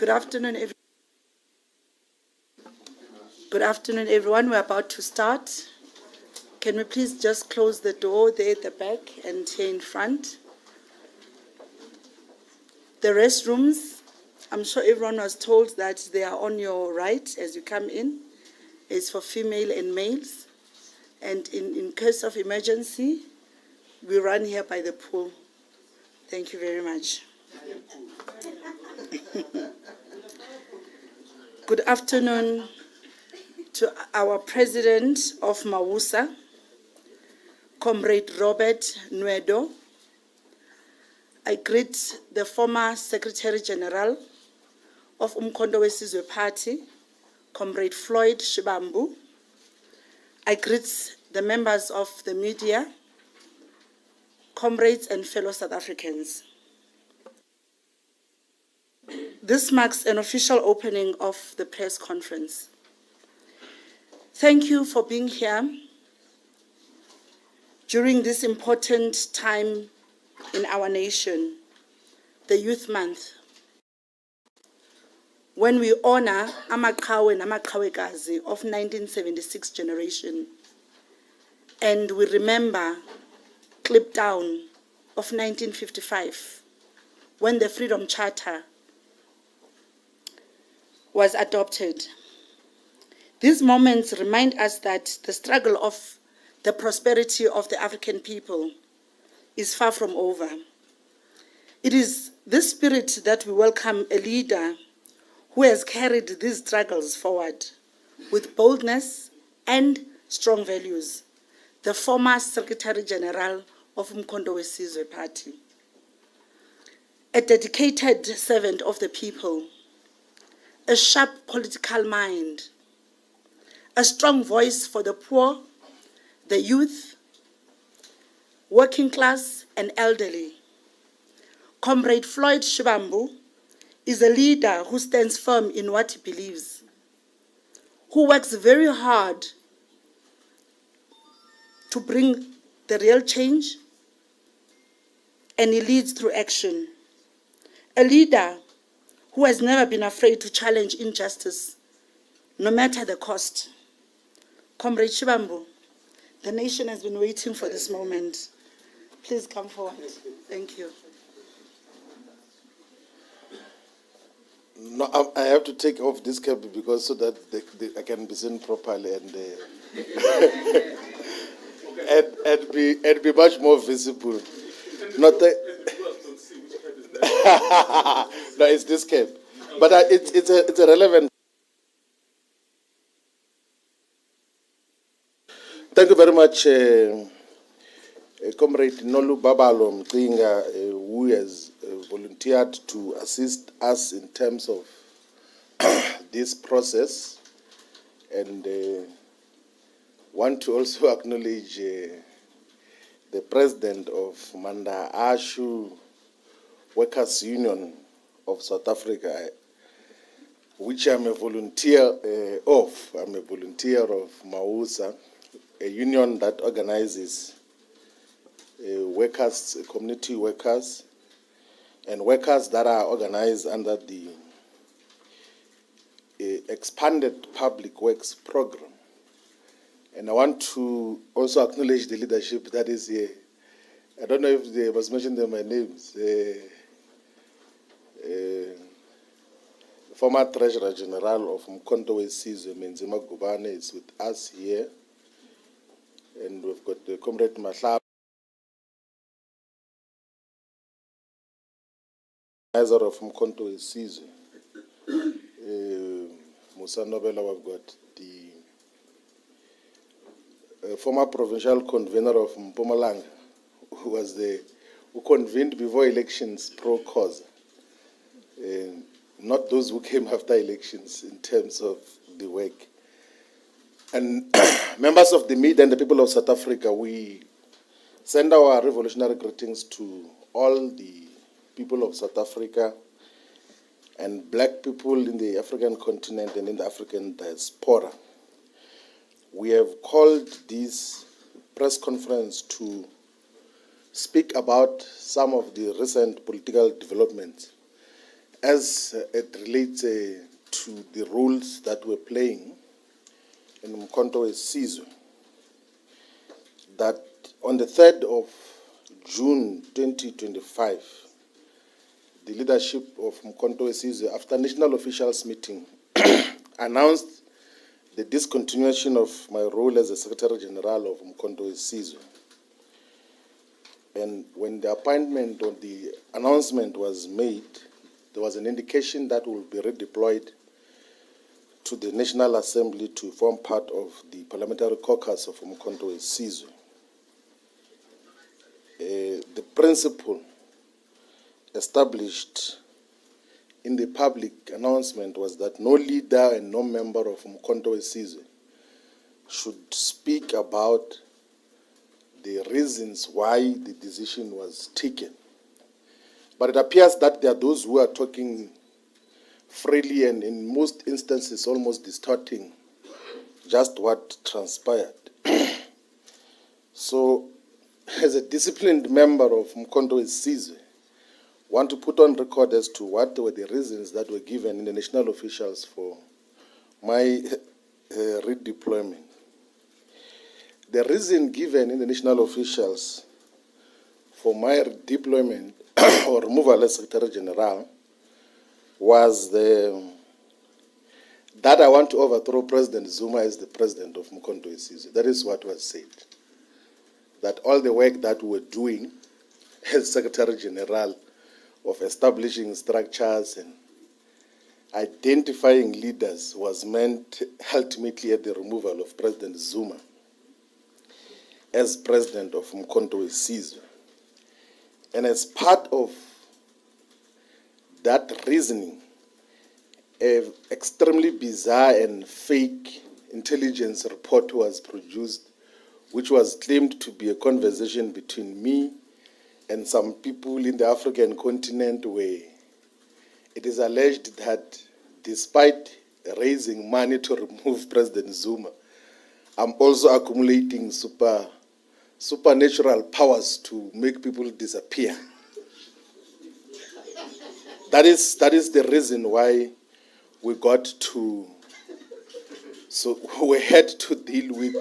Good afternoon, Good afternoon, everyone. We're about to start. Can we please just close the door there at the back and here in front? The restrooms, I'm sure everyone was told that they are on your right as you come in. It's for female and males. And in case of emergency, we run here by the pool. Thank you very much. Good afternoon to our President of Mawusa, Comrade Robert Nwedo. I greet the former Secretary General of Umkhonto weSizwe Party, Comrade Floyd Shivambu. I greet the members of the media, comrades and fellow South Africans. This marks an official opening of the press conference. Thank you for being here during this important time in our nation, the Youth Month, when we honor Amaqhawe namaqhawekazi of 1976 generation, and we remember Kliptown of 1955, when the Freedom Charter was adopted. These moments remind us that the struggle of the prosperity of the African people is far from over. It is this spirit that we welcome a leader who has carried these struggles forward with boldness and strong values, the former Secretary General of Umkhonto weSizwe Party. A dedicated servant of the people, a sharp political mind, a strong voice for the poor, the youth, working class, and elderly. Comrade Floyd Shivambu is a leader who stands firm in what he believes, who works very hard to bring the real change, and he leads through action. A leader who has never been afraid to challenge injustice, no matter the cost. Comrade Shivambu, the nation has been waiting for this moment. Please come forward. Thank you. No, I have to take off this cap because so that I can be seen properly and and be much more visible. Not that. No, it's this cap, but it's a relevant. Thank you very much, Comrade Nolu Babalo Mkinga, who has volunteered to assist us in terms of this process, and want to also acknowledge the President of Manda Ashu Workers Union of South Africa, which I'm a volunteer of. I'm a volunteer of Mawusa, a union that organizes workers, community workers, and workers that are organized under the expanded public works program. And I want to also acknowledge the leadership that is here. I don't know if they must mention them by names. Former Treasurer General of Umkhonto weSizwe, Menzima Gubane, is with us here. And we've got the Comrade Mahlaba, organizer of Umkhonto weSizwe. Musa Nobela, we've got the former provincial convener of Mpumalanga, who convened before elections pro-cause. Not those who came after elections in terms of the work. And members of the media and the people of South Africa, we send our revolutionary greetings to all the people of South Africa and black people in the African continent and in the African diaspora. We have called this press conference to speak about some of the recent political developments as it relates to the roles that we're playing in Umkhonto weSizwe, that on the 3rd of June 2025, the leadership of Umkhonto weSizwe, after national officials meeting, announced the discontinuation of my role as the Secretary General of Umkhonto weSizwe. And when the appointment or the announcement was made, there was an indication that will be redeployed to the National Assembly to form part of the parliamentary caucus of Umkhonto weSizwe. The principle established in the public announcement was that no leader and no member of Umkhonto weSizwe should speak about the reasons why the decision was taken. But it appears that there are those who are talking freely and in most instances almost distorting just what transpired. So, as a disciplined member of Umkhonto weSizwe, I want to put on record as to what were the reasons that were given in the national officials for my redeployment. The reason given in the national officials for my redeployment or removal as Secretary General was that I want to overthrow President Zuma as the president of Umkhonto weSizwe. That is what was said. That all the work that we were doing as Secretary General of establishing structures and identifying leaders was meant ultimately at the removal of President Zuma as president of Umkhonto weSizwe. And as part of that reasoning, an extremely bizarre and fake intelligence report was produced, which was claimed to be a conversation between me and some people in the African continent, where it is alleged that despite raising money to remove President Zuma, I'm also accumulating supernatural powers to make people disappear. That is the reason why we had to deal with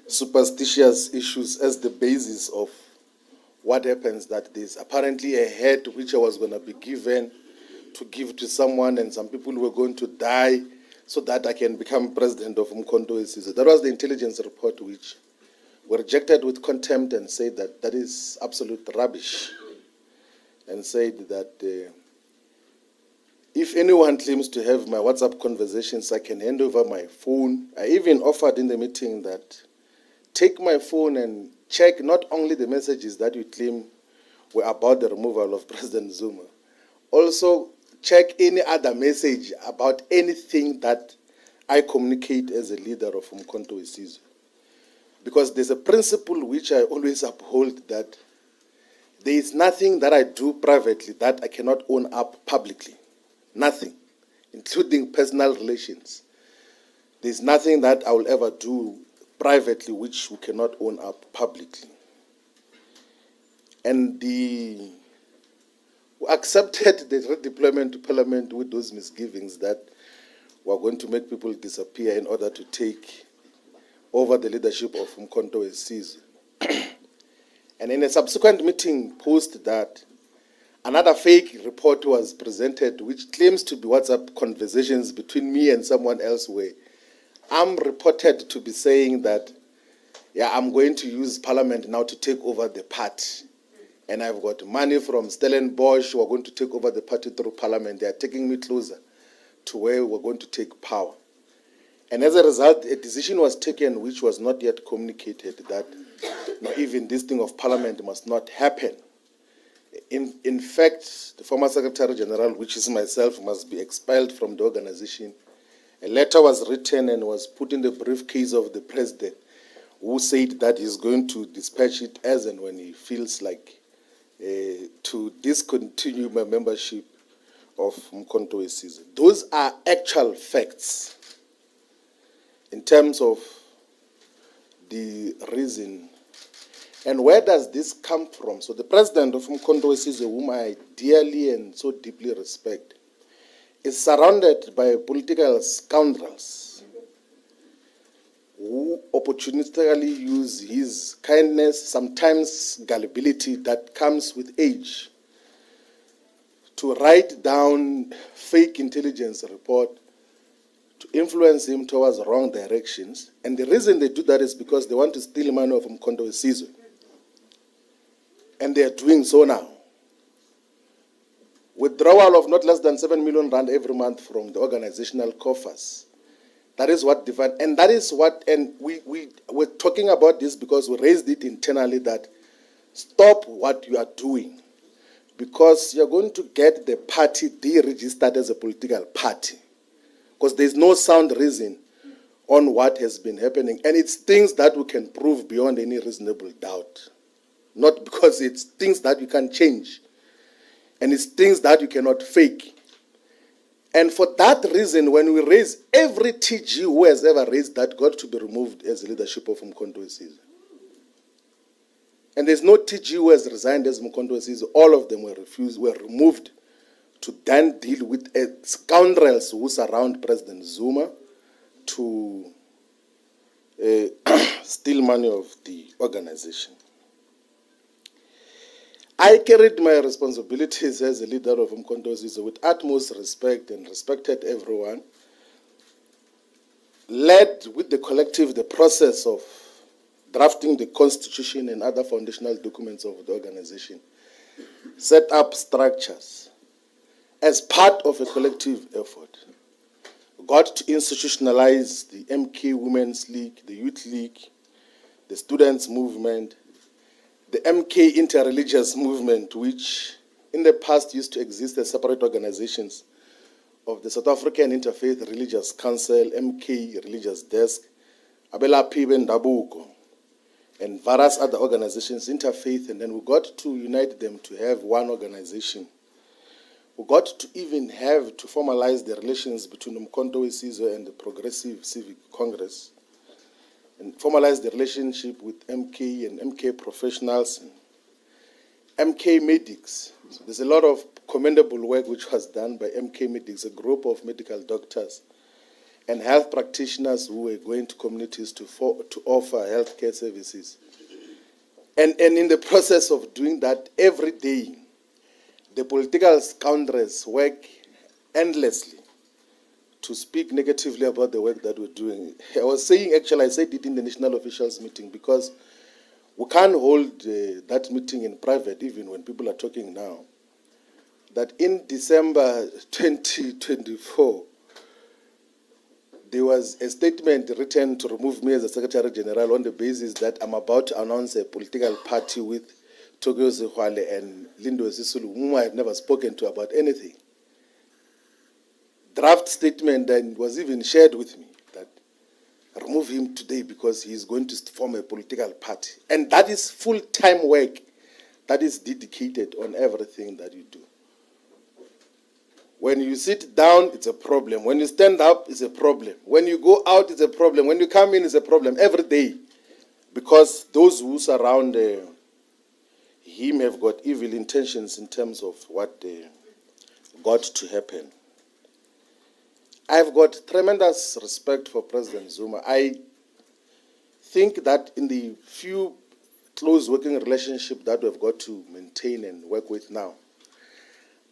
superstitious issues as the basis of what happens, that there's apparently a head which I was going to be given to give to someone, and some people were going to die so that I can become president of Umkhonto weSizwe. That was the intelligence report which were rejected with contempt and said that that is absolute rubbish, and said that if anyone claims to have my WhatsApp conversations, I can hand over my phone. I even offered in the meeting that take my phone and check not only the messages that you claim were about the removal of President Zuma, also check any other message about anything that I communicate as a leader of Umkhonto weSizwe. Because there's a principle which I always uphold, that there is nothing that I do privately that I cannot own up publicly. Nothing, including personal relations. There's nothing that I will ever do privately which we cannot own up publicly. And we accepted the redeployment to Parliament with those misgivings that we're going to make people disappear in order to take over the leadership of Umkhonto weSizwe. And in a subsequent meeting post that, another fake report was presented which claims to be WhatsApp conversations between me and someone else, where I'm reported to be saying that, I'm going to use Parliament now to take over the party. And I've got money from Stellenbosch who are going to take over the party through Parliament. They are taking me closer to where we're going to take power. And as a result, a decision was taken which was not yet communicated, that even this thing of Parliament must not happen. In fact, the former Secretary General, which is myself, must be expelled from the organization. A letter was written and was put in the briefcase of the president, who said that he's going to dispatch it as and when he feels like to discontinue my membership of Umkhonto weSizwe. Those are actual facts in terms of the reason. And where does this come from? So the president of Umkhonto weSizwe, whom I dearly and so deeply respect, is surrounded by political scoundrels who opportunistically use his kindness, sometimes gullibility that comes with age, to write down fake intelligence report to influence him towards wrong directions. And the reason they do that is because they want to steal money from Mkhonto weSizwe. And they are doing so now. Withdrawal of not less than 7 million rand every month from the organizational coffers. That is what define, and that is what, and we're talking about this because we raised it internally that stop what you are doing, because you're going to get the party deregistered as a political party, because there's no sound reason on what has been happening, and it's things that we can prove beyond any reasonable doubt, not because it's things that you can change, and it's things that you cannot fake. And for that reason, when we raise every TG who has ever raised that got to be removed as leadership of Mkhonto weSizwe. And there's no TG who has resigned as Mkhonto weSizwe. All of them were removed to then deal with scoundrels who surround President Zuma to steal money of the organization. I carried my responsibilities as a leader of Mkhonto weSizwe with utmost respect and respected everyone. Led with the collective the process of drafting the constitution and other foundational documents of the organization. Set up structures as part of a collective effort. Got to institutionalize the MK Women's League, the Youth League, the Students' Movement, the MK Interreligious Movement, which in the past used to exist as separate organizations of the South African Interfaith Religious Council, MK Religious Desk, Abelaphi Bendabuko, and various other organizations, interfaith, and then we got to unite them to have one organization. We got to even have to formalize the relations between Mkhonto weSizwe and the Progressive Civic Congress, and formalize the relationship with MK and MK professionals and MK medics. So there's a lot of commendable work which was done by MK medics, a group of medical doctors and health practitioners who were going to communities to offer healthcare services. And in the process of doing that, every day, the political scoundrels work endlessly to speak negatively about the work that we're doing. I was saying, actually, I said it in the national officials meeting, because we can't hold that meeting in private, even when people are talking now, that in December 2024, there was a statement written to remove me as a Secretary General on the basis that I'm about to announce a political party with Thokoza Gwale and Lindo Sisulu, whom I had never spoken to about anything. Draft statement and was even shared with me that remove him today because he is going to form a political party. And that is full-time work that is dedicated on everything that you do. When you sit down, it's a problem. When you stand up, it's a problem. When you go out, it's a problem. When you come in, it's a problem every day. Because those who surround him have got evil intentions in terms of what got to happen. I've got tremendous respect for President Zuma. I think that in the few close working relationship that we've got to maintain and work with now,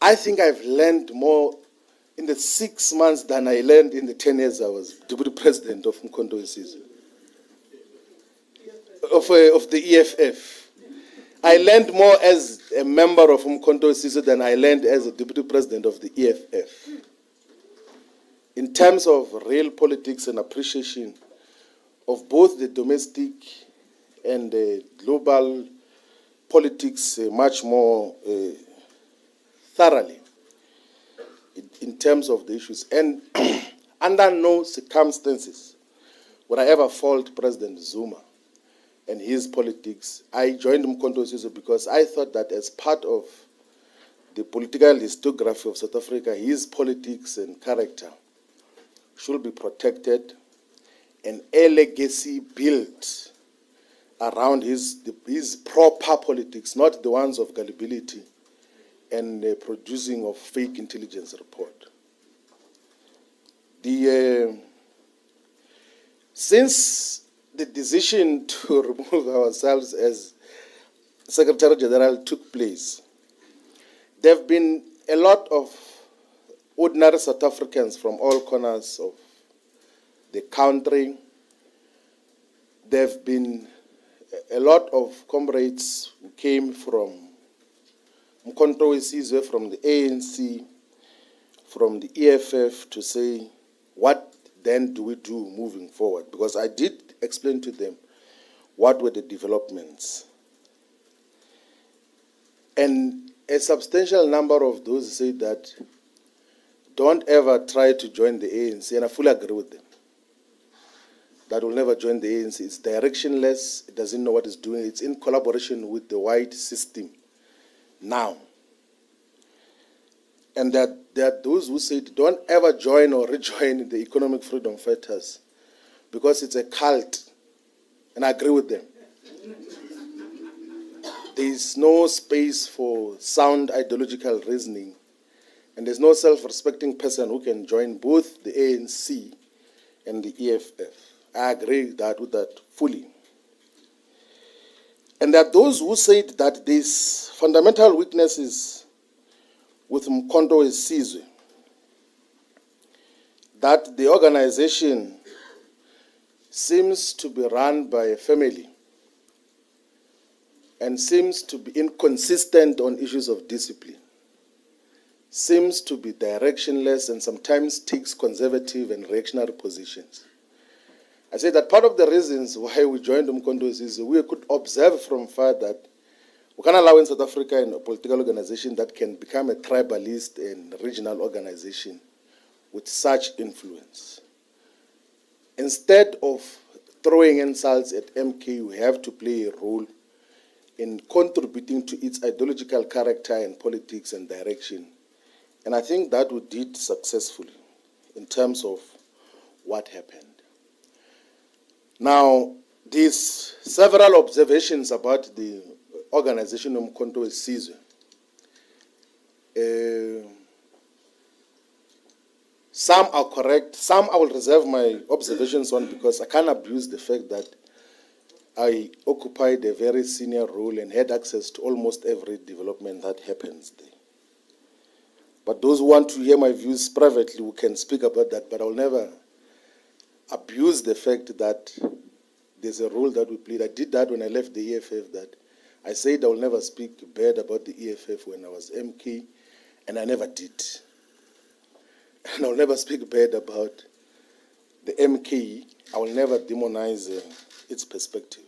I think I've learned more in the 6 months than I learned in the 10 years I was Deputy President of Mkhonto weSizwe, of the EFF. I learned more as a member of Mkhonto weSizwe than I learned as a Deputy President of the EFF. In terms of real politics and appreciation of both the domestic and the global politics much more thoroughly in terms of the issues. And under no circumstances would I ever fault President Zuma and his politics. I joined Mkhonto weSizwe because I thought that as part of the political historiography of South Africa, his politics and character should be protected and a legacy built around his proper politics, not the ones of gullibility and producing of fake intelligence report. Since the decision to remove ourselves as Secretary General took place, there have been a lot of ordinary South Africans from all corners of the country. There have been a lot of comrades who came from Mkhonto Wesizwe, from the ANC, from the EFF, to say, what then do we do moving forward? Because I did explain to them what were the developments. And a substantial number of those say that don't ever try to join the ANC, and I fully agree with them. That will never join the ANC. It's directionless, it doesn't know what it's doing, it's in collaboration with the white system now. And that there are those who say don't ever join or rejoin the economic freedom fighters because it's a cult, and I agree with them. There is no space for sound ideological reasoning, and there's no self-respecting person who can join both the ANC and the EFF. I agree with that fully. And there are those who said that these fundamental weaknesses with Mkhonto Wesizwe, that the organization seems to be run by a family and seems to be inconsistent on issues of discipline, seems to be directionless and sometimes takes conservative and reactionary positions. I say that part of the reasons why we joined Mkhonto Wesizwe, we could observe from far that we can't allow in South Africa a political organization that can become a tribalist and regional organization with such influence. Instead of throwing insults at MK, we have to play a role in contributing to its ideological character and politics and direction. And I think that we did successfully in terms of what happened. Now, these several observations about the organization of Mkhonto Wesizwe, some are correct, some I will reserve my observations on because I can't abuse the fact that I occupied a very senior role and had access to almost every development that happens there. But those who want to hear my views privately, we can speak about that, but I will never abuse the fact that there's a role that we played. I did that when I left the EFF, that I said I will never speak bad about the EFF when I was MK, and I never did. And I will never speak bad about the MK. I will never demonize its perspective.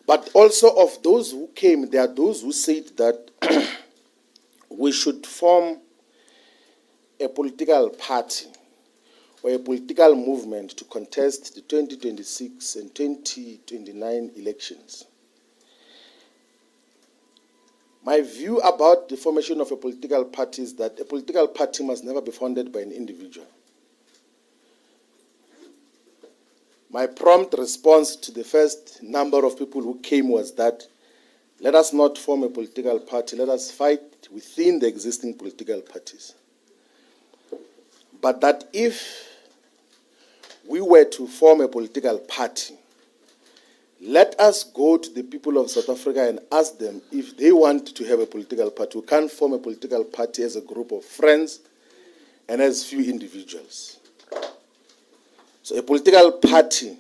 But also of those who came, there are those who said that we should form a political party or a political movement to contest the 2026 and 2029 elections. My view about the formation of a political party is that a political party must never be founded by an individual. My prompt response to the first number of people who came was that let us not form a political party, let us fight within the existing political parties. But that if we were to form a political party, let us go to the people of South Africa and ask them if they want to have a political party. We can't form a political party as a group of friends and as few individuals. So a political party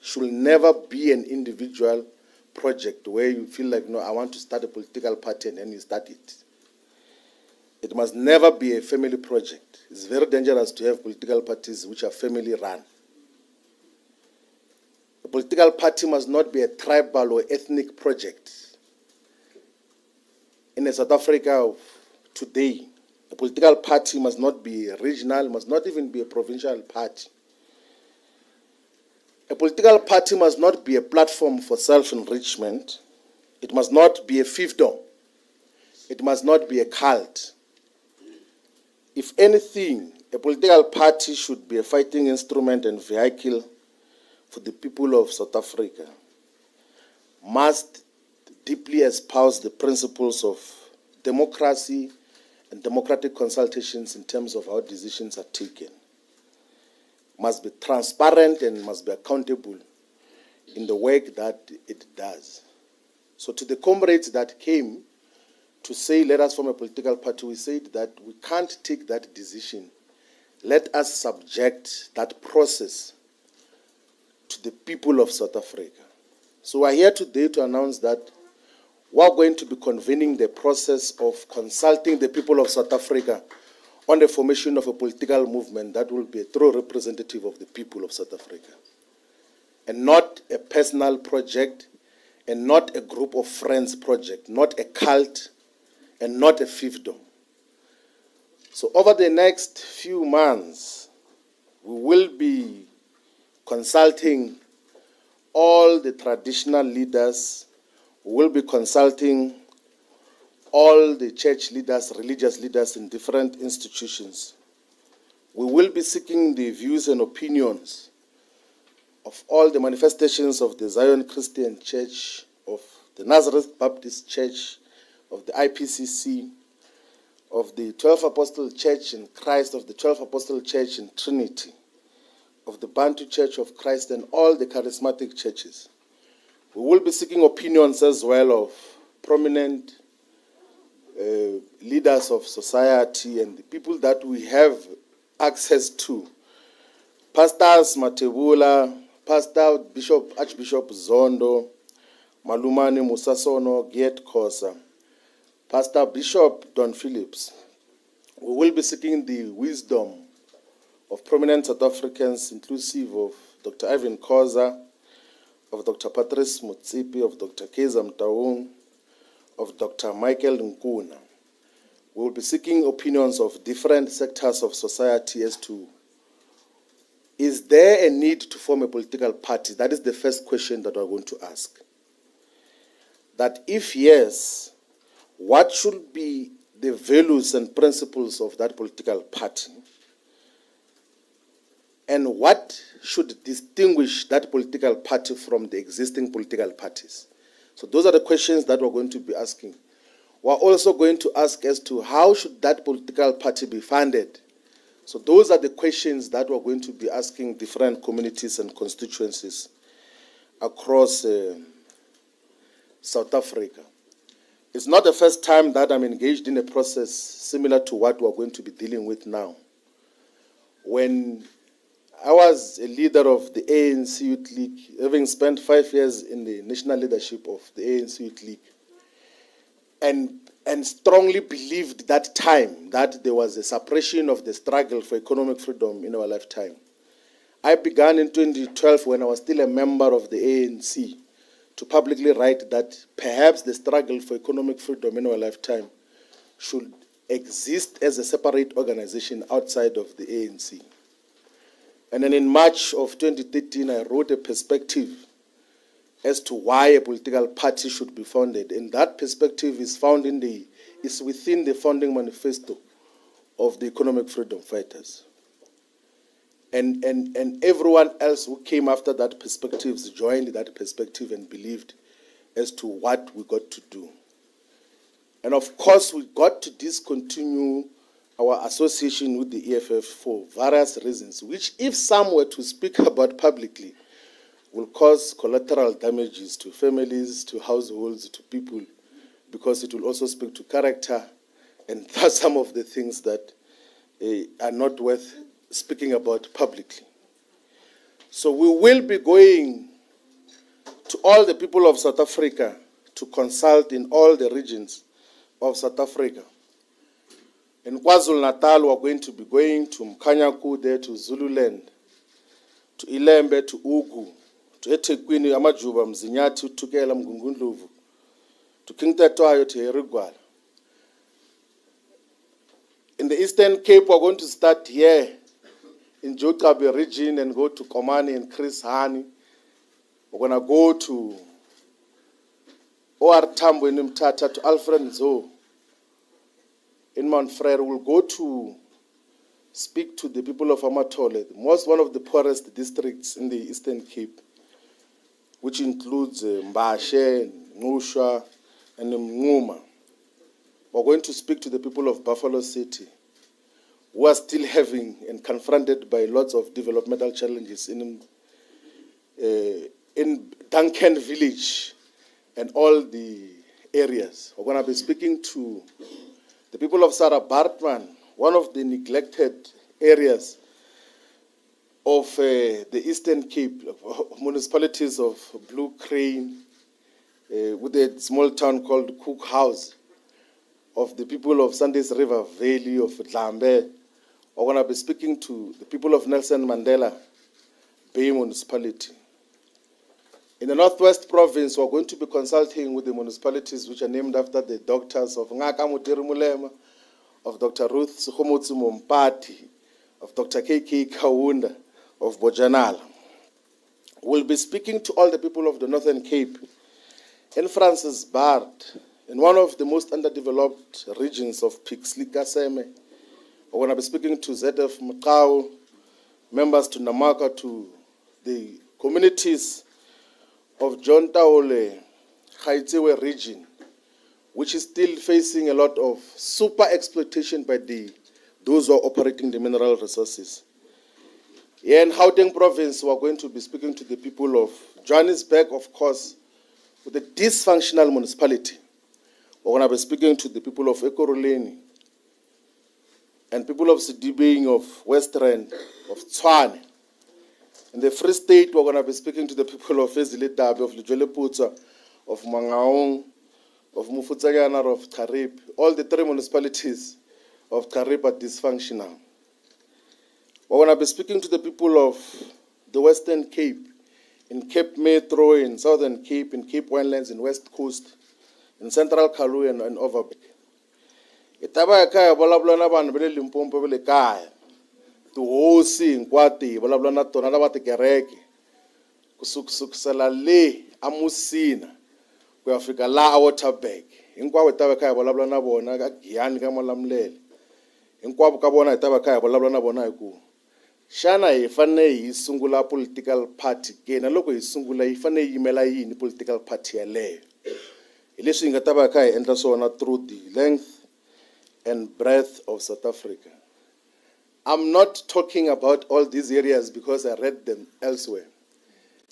should never be an individual project where you feel like, no, I want to start a political party and then you start it. It must never be a family project. It's very dangerous to have political parties which are family run. A political party must not be a tribal or ethnic project. In South Africa of today, a political party must not be a regional, must not even be a provincial party. A political party must not be a platform for self-enrichment. It must not be a fiefdom. It must not be a cult. If anything, a political party should be a fighting instrument and vehicle for the people of South Africa, must deeply espouse the principles of democracy and democratic consultations in terms of how decisions are taken. must be transparent and must be accountable in the work that it does. So to the comrades that came to say, let us form a political party, we said that we can't take that decision. Let us subject that process to the people of South Africa. So we're here today to announce that we're going to be convening the process of consulting the people of South Africa on the formation of a political movement that will be a true representative of the people of South Africa, and not a personal project, and not a group of friends project, not a cult, and not a fiefdom. So over the next few months, we will be consulting all the traditional leaders, we will be consulting all the church leaders, religious leaders in different institutions. We will be seeking the views and opinions of all the manifestations of the Zion Christian Church, of the Nazareth Baptist Church, of the IPCC, of the 12 Apostle Church in Christ, of the 12 Apostle Church in Trinity, of the Bantu Church of Christ, and all the charismatic churches. We will be seeking opinions as well of prominent leaders of society and the people that we have access to. Pastors Matebula, Pastor Archbishop Zondo, Malumani Musasono, Giet Kosa, Pastor Bishop Don Phillips. We will be seeking the wisdom of prominent South Africans, inclusive of Dr. Ivan Koza, of Dr. Patrice Mutsipi, of Dr. Keza Mtaung, of Dr. Michael Nkuna. We will be seeking opinions of different sectors of society as to, is there a need to form a political party? That is the first question that we're going to ask. That if yes, what should be the values and principles of that political party? And what should distinguish that political party from the existing political parties? So those are the questions that we're going to be asking. We're also going to ask as to how should that political party be funded? So those are the questions that we're going to be asking different communities and constituencies across South Africa. It's not the first time that I'm engaged in a process similar to what we're going to be dealing with now. When I was a leader of the ANC Youth League, having spent 5 years in the national leadership of the ANC Youth League, and strongly believed that time that there was a suppression of the struggle for economic freedom in our lifetime. I began in 2012, when I was still a member of the ANC, to publicly write that perhaps the struggle for economic freedom in our lifetime should exist as a separate organization outside of the ANC. And then in March of 2013, I wrote a perspective as to why a political party should be founded. And that perspective is within the founding manifesto of the economic freedom fighters. And everyone else who came after that perspective joined that perspective and believed as to what we got to do. And of course, we got to discontinue our association with the EFF for various reasons, which if some were to speak about publicly, will cause collateral damages to families, to households, to people, because it will also speak to character, and that's some of the things that are not worth speaking about publicly. So we will be going to all the people of South Africa to consult in all the regions of South Africa. In KwaZulu-Natal, we're going to be going to Mkanyaku, there to Zululand, to Ilembe, to Ugu, to eThekwini, Amajuba, Mzinyathi, Thukela, Mgungundlovu, to King Tetwayo, to Herigwala. In the Eastern Cape, we're going to start here in Jokabi region and go to Komani and Chris Hani. We're going to go to OR Tambo in Mtata, to Alfred Nzo in Mount Frere. We'll go to speak to the people of Amatole, one of the poorest districts in the Eastern Cape, which includes Mbashe, Ngusha, and Mnguma. We're going to speak to the people of Buffalo City. who are still having and confronted by lots of developmental challenges in Duncan Village and all the areas. We're going to be speaking to the people of Sarah Bartman, one of the neglected areas of the Eastern Cape, municipalities of Blue Crane, with a small town called Cook House, of the people of Sandys River Valley, of Dlambe. We're going to be speaking to the people of Nelson Mandela Bay Municipality. In the Northwest Province, we're going to be consulting with the municipalities which are named after the doctors of Ngaka Mutiri Mulema, of Dr. Ruth Sukhomotsu Mompati, of Dr. KK Kaunda, of Bojanala. We'll be speaking to all the people of the Northern Cape in Francis Bard, in one of the most underdeveloped regions of Pixley Kaseme. We're going to be speaking to ZF Mkau, members to Namaka, to the communities of John Taole, Gaitsewe region, which is still facing a lot of super exploitation by those who are operating the mineral resources. Here in Gauteng province, we are going to be speaking to the people of Johannesburg, of course, with a dysfunctional municipality. We're going to be speaking to the people of Ekurhuleni and people of Sidibeng, of West Rand, of Tshwane. In the Free State, we're going to be speaking to the people of Eziletabe, of Lujweleputsa, of Mangaung, of Mufutsagana, of Karib. All the three municipalities of Karib are dysfunctional. We're going to be speaking to the people of the Western Cape, in Cape Metro, in Southern Cape, in Cape Winelands, in West Coast, in Central Karoo and Overbeck. Itaba ya kaya volabula na vanhu va le Limpopo va le kaya. Tihosi hinkwati vulavula na tona lava tikereke kusukusela le amusina ku ya fika la a Waterberg. Hinkwavo hi ta va kha hi vulavula na vona ka Giyani ka Malamulele. Hinkwavo ka vona hi ta va kha hi vulavula na vona hi ku xana hi fanele hi sungula political party ke na loko hi sungula hi fanele hi yimela yini political party yaleyo. Hi leswi hi nga ta va kha hi endla swona through the length and breadth of South Africa. I'm not talking about all these areas because I read them elsewhere.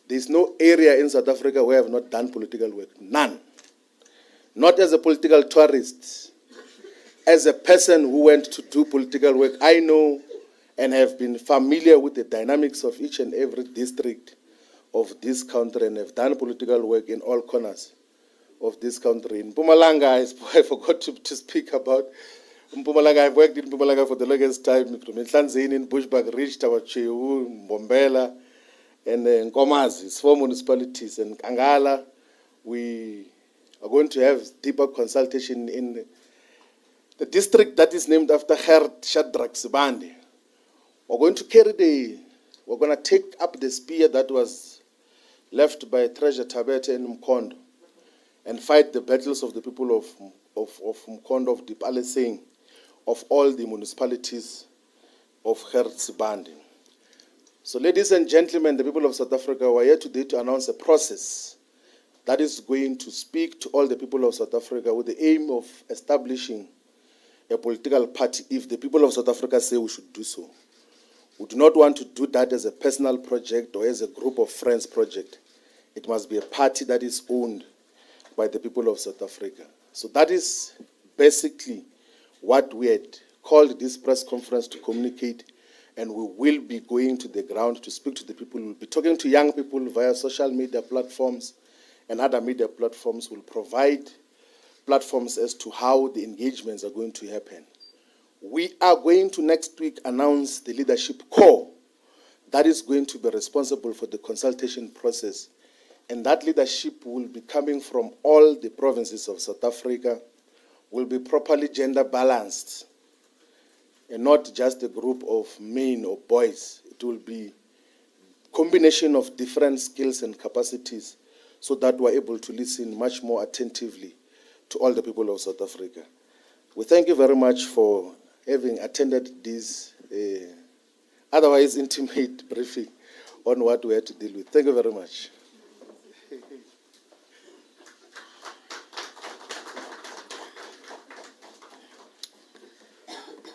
There's no area in South Africa where I have not done political work. None. Not as a political tourist. As a person who went to do political work, I know and have been familiar with the dynamics of each and every district of this country and have done political work in all corners of this country. In Mpumalanga, I forgot to speak about Mpumalanga. I've worked in Mpumalanga for the longest time, from Nhlanzini in Bushbuck, Ridge, Tawachewu, Mbombela, and Nkomazi. It's 4 municipalities. And Kangala, we are going to have deeper consultation in the district that is named after Gert Shadrack Sibande. We're going to take up the spear that was left by Treasure Tabete in Mkondo and fight the battles of the people of Mkondo, of the Palestine, of all the municipalities of Gert Sibande. So ladies and gentlemen, the people of South Africa, we are here today to announce a process that is going to speak to all the people of South Africa with the aim of establishing a political party if the people of South Africa say we should do so. We do not want to do that as a personal project or as a group of friends project. It must be a party that is owned by the people of South Africa. So that is basically what we had called this press conference to communicate, and we will be going to the ground to speak to the people. We'll be talking to young people via social media platforms and other media platforms. Will provide platforms as to how the engagements are going to happen. We are going to next week announce the leadership core that is going to be responsible for the consultation process. And that leadership will be coming from all the provinces of South Africa, will be properly gender balanced, and not just a group of men or boys. It will be a combination of different skills and capacities so that we're able to listen much more attentively to all the people of South Africa. We thank you very much for having attended this otherwise intimate briefing on what we had to deal with. Thank you very much.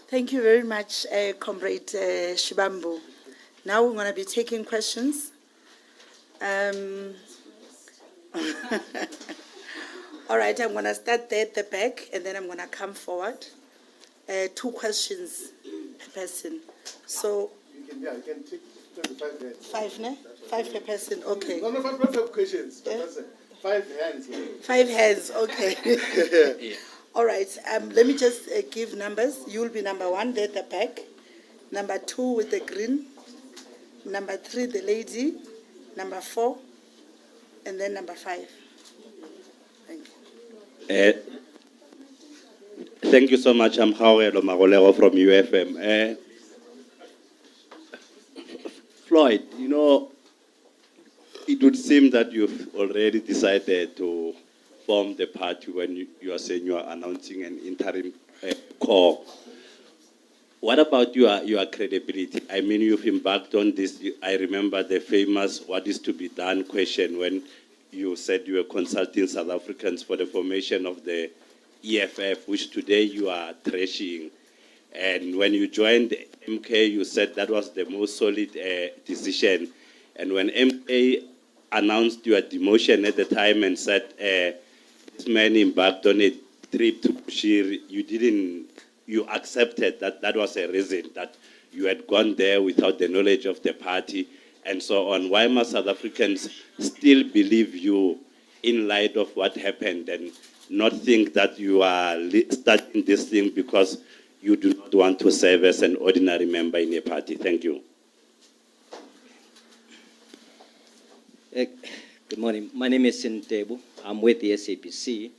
Thank you very much, Comrade Shivambu. Now we're going to be taking questions. All right, I'm going to start there at the back, and then I'm going to come forward. 2 questions per person. So, You can take 25 hands. 5, ne? 5 per person, okay. No, 5 questions. Yeah. 5 hands. 5 hands, okay. Yeah. All right, let me just give numbers. You will be number 1 there at the back, number 2 with the green, number 3 the lady, number 4, and then number 5. Thank you. Thank you so much. I'm Hawelo Magolero from UFM. Floyd, it would seem that you've already decided to form the party when you are saying you are announcing an interim core. What about your credibility? I mean, you've embarked on this. I remember the famous "what is to be done" question when you said you were consulting South Africans for the formation of the EFF, which today you are trashing. And when you joined MK, you said that was the most solid decision. And when MK announced your demotion at the time and said this man embarked on a trip to Bushiri, you accepted that that was a reason, that you had gone there without the knowledge of the party and so on. Why must South Africans still believe you in light of what happened and not think that you are starting this thing because you do not want to serve as an ordinary member in a party? Thank you. Good morning. My name is Sintebu. I'm with the SAPC.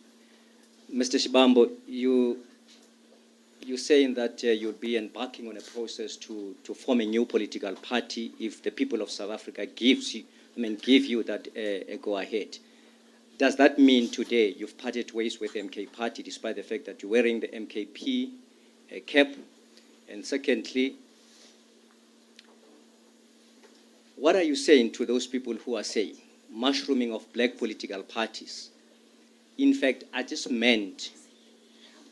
Mr. Shivambu, you're saying that you'll be embarking on a process to form a new political party if the people of South Africa give you that go-ahead. Does that mean today you've parted ways with the MK party despite the fact that you're wearing the MKP cap? And secondly, what are you saying to those people who are saying mushrooming of black political parties, in fact, are just meant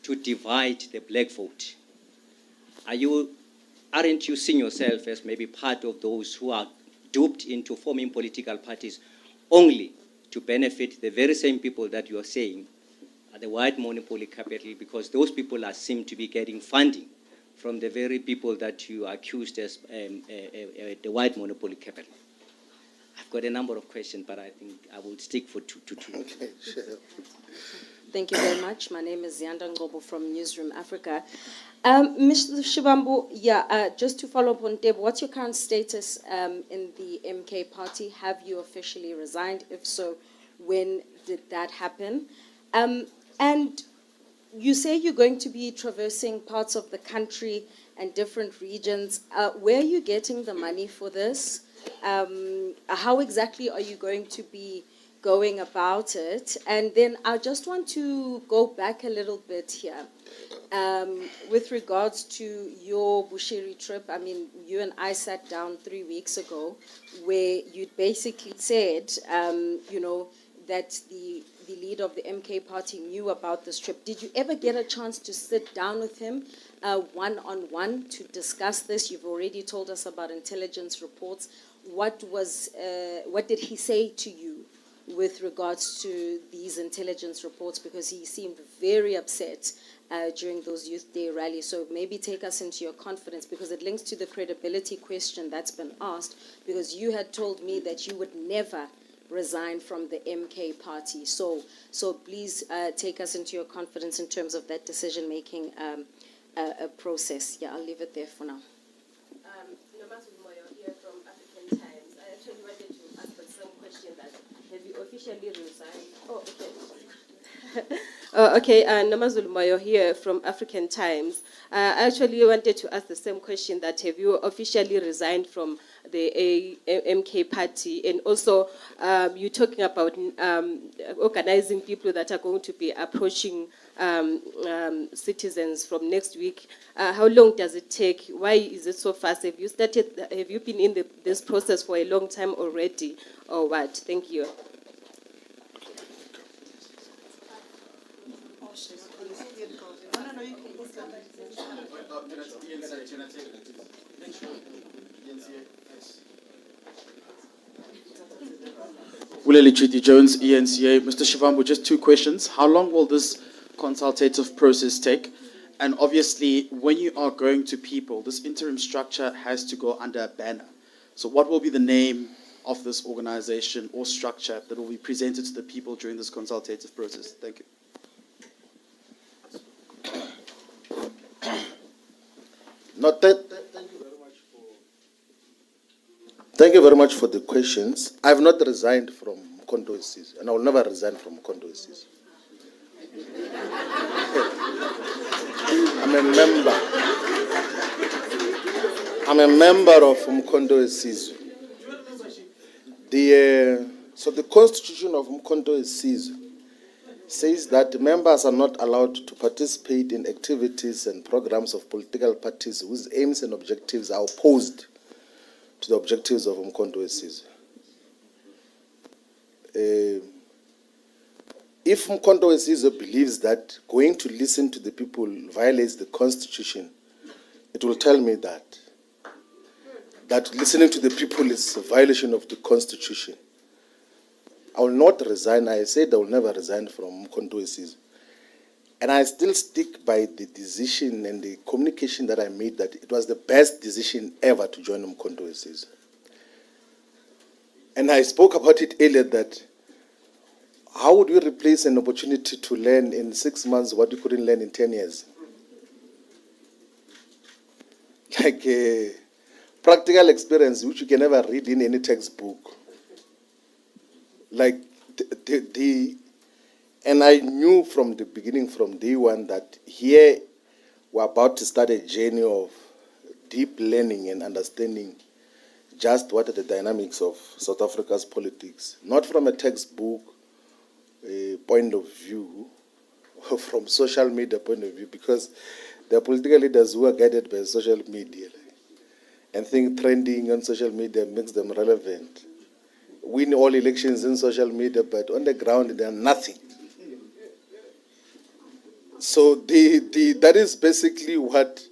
to divide the black vote? Aren't you seeing yourself as maybe part of those who are duped into forming political parties only to benefit the very same people that you are saying are the white monopoly capital, because those people seem to be getting funding from the very people that you accused as the white monopoly capital? I've got a number of questions, but I think I will stick for two. Okay, sure. Thank you very much. My name is Yanda Ngobo from Newsroom Africa. Mr. Shivambu, just to follow up on Deb, what's your current status in the MK party? Have you officially resigned? If so, when did that happen? And you say you're going to be traversing parts of the country and different regions. Where are you getting the money for this? How exactly are you going to be going about it? And then I just want to go back a little bit here. With regards to your Bushiri trip, I mean, you and I sat down 3 weeks ago where you basically said, that the leader of the MK party knew about this trip. Did you ever get a chance to sit down with him one-on-one to discuss this? You've already told us about intelligence reports. What did he say to you with regards to these intelligence reports? Because he seemed very upset during those Youth Day rallies. So maybe take us into your confidence, because it links to the credibility question that's been asked, because you had told me that you would never resign from the MK party. So please take us into your confidence in terms of that decision-making process. Yeah, I'll leave it there for now. Here from African Times. I actually wanted to ask the same question, that have you officially resigned? Oh, okay. Okay, Namazulu Moyo here from African Times. I actually wanted to ask the same question, that have you officially resigned from the MK party? And also, you're talking about organizing people that are going to be approaching citizens from next week. How long does it take? Why is it so fast? Have you been in this process for a long time already, or what? Thank you. Willie Chidi Jones, ENCA. Mr. Shivambu, just two questions. How long will this consultative process take? And obviously, when you are going to people, this interim structure has to go under a banner. So what will be the name of this organization or structure that will be presented to the people during this consultative process? Thank you. No, thank you very much for the questions. I have not resigned from Consultation, and I will never resign from Consultation. I'm a member of Consultation. So the Constitution of Mkhonto says that members are not allowed to participate in activities and programs of political parties whose aims and objectives are opposed to the objectives of Mkhonto. If Mkhonto believes that going to listen to the people violates the Constitution, it will tell me that listening to the people is a violation of the Constitution. I will not resign. I said I will never resign from Mkhonto. And I still stick by the decision and the communication that I made that it was the best decision ever to join Mkhonto. And I spoke about it earlier that how would we replace an opportunity to learn in 6 months what you couldn't learn in 10 years? Like a practical experience which you can never read in any textbook. Like and I knew from the beginning, from day one, that here we're about to start a journey of deep learning and understanding just what are the dynamics of South Africa's politics, not from a textbook point of view, or from social media point of view, because there are political leaders who are guided by social media and think trending on social media makes them relevant. Win all elections in social media, but on the ground they are nothing. So that is basically what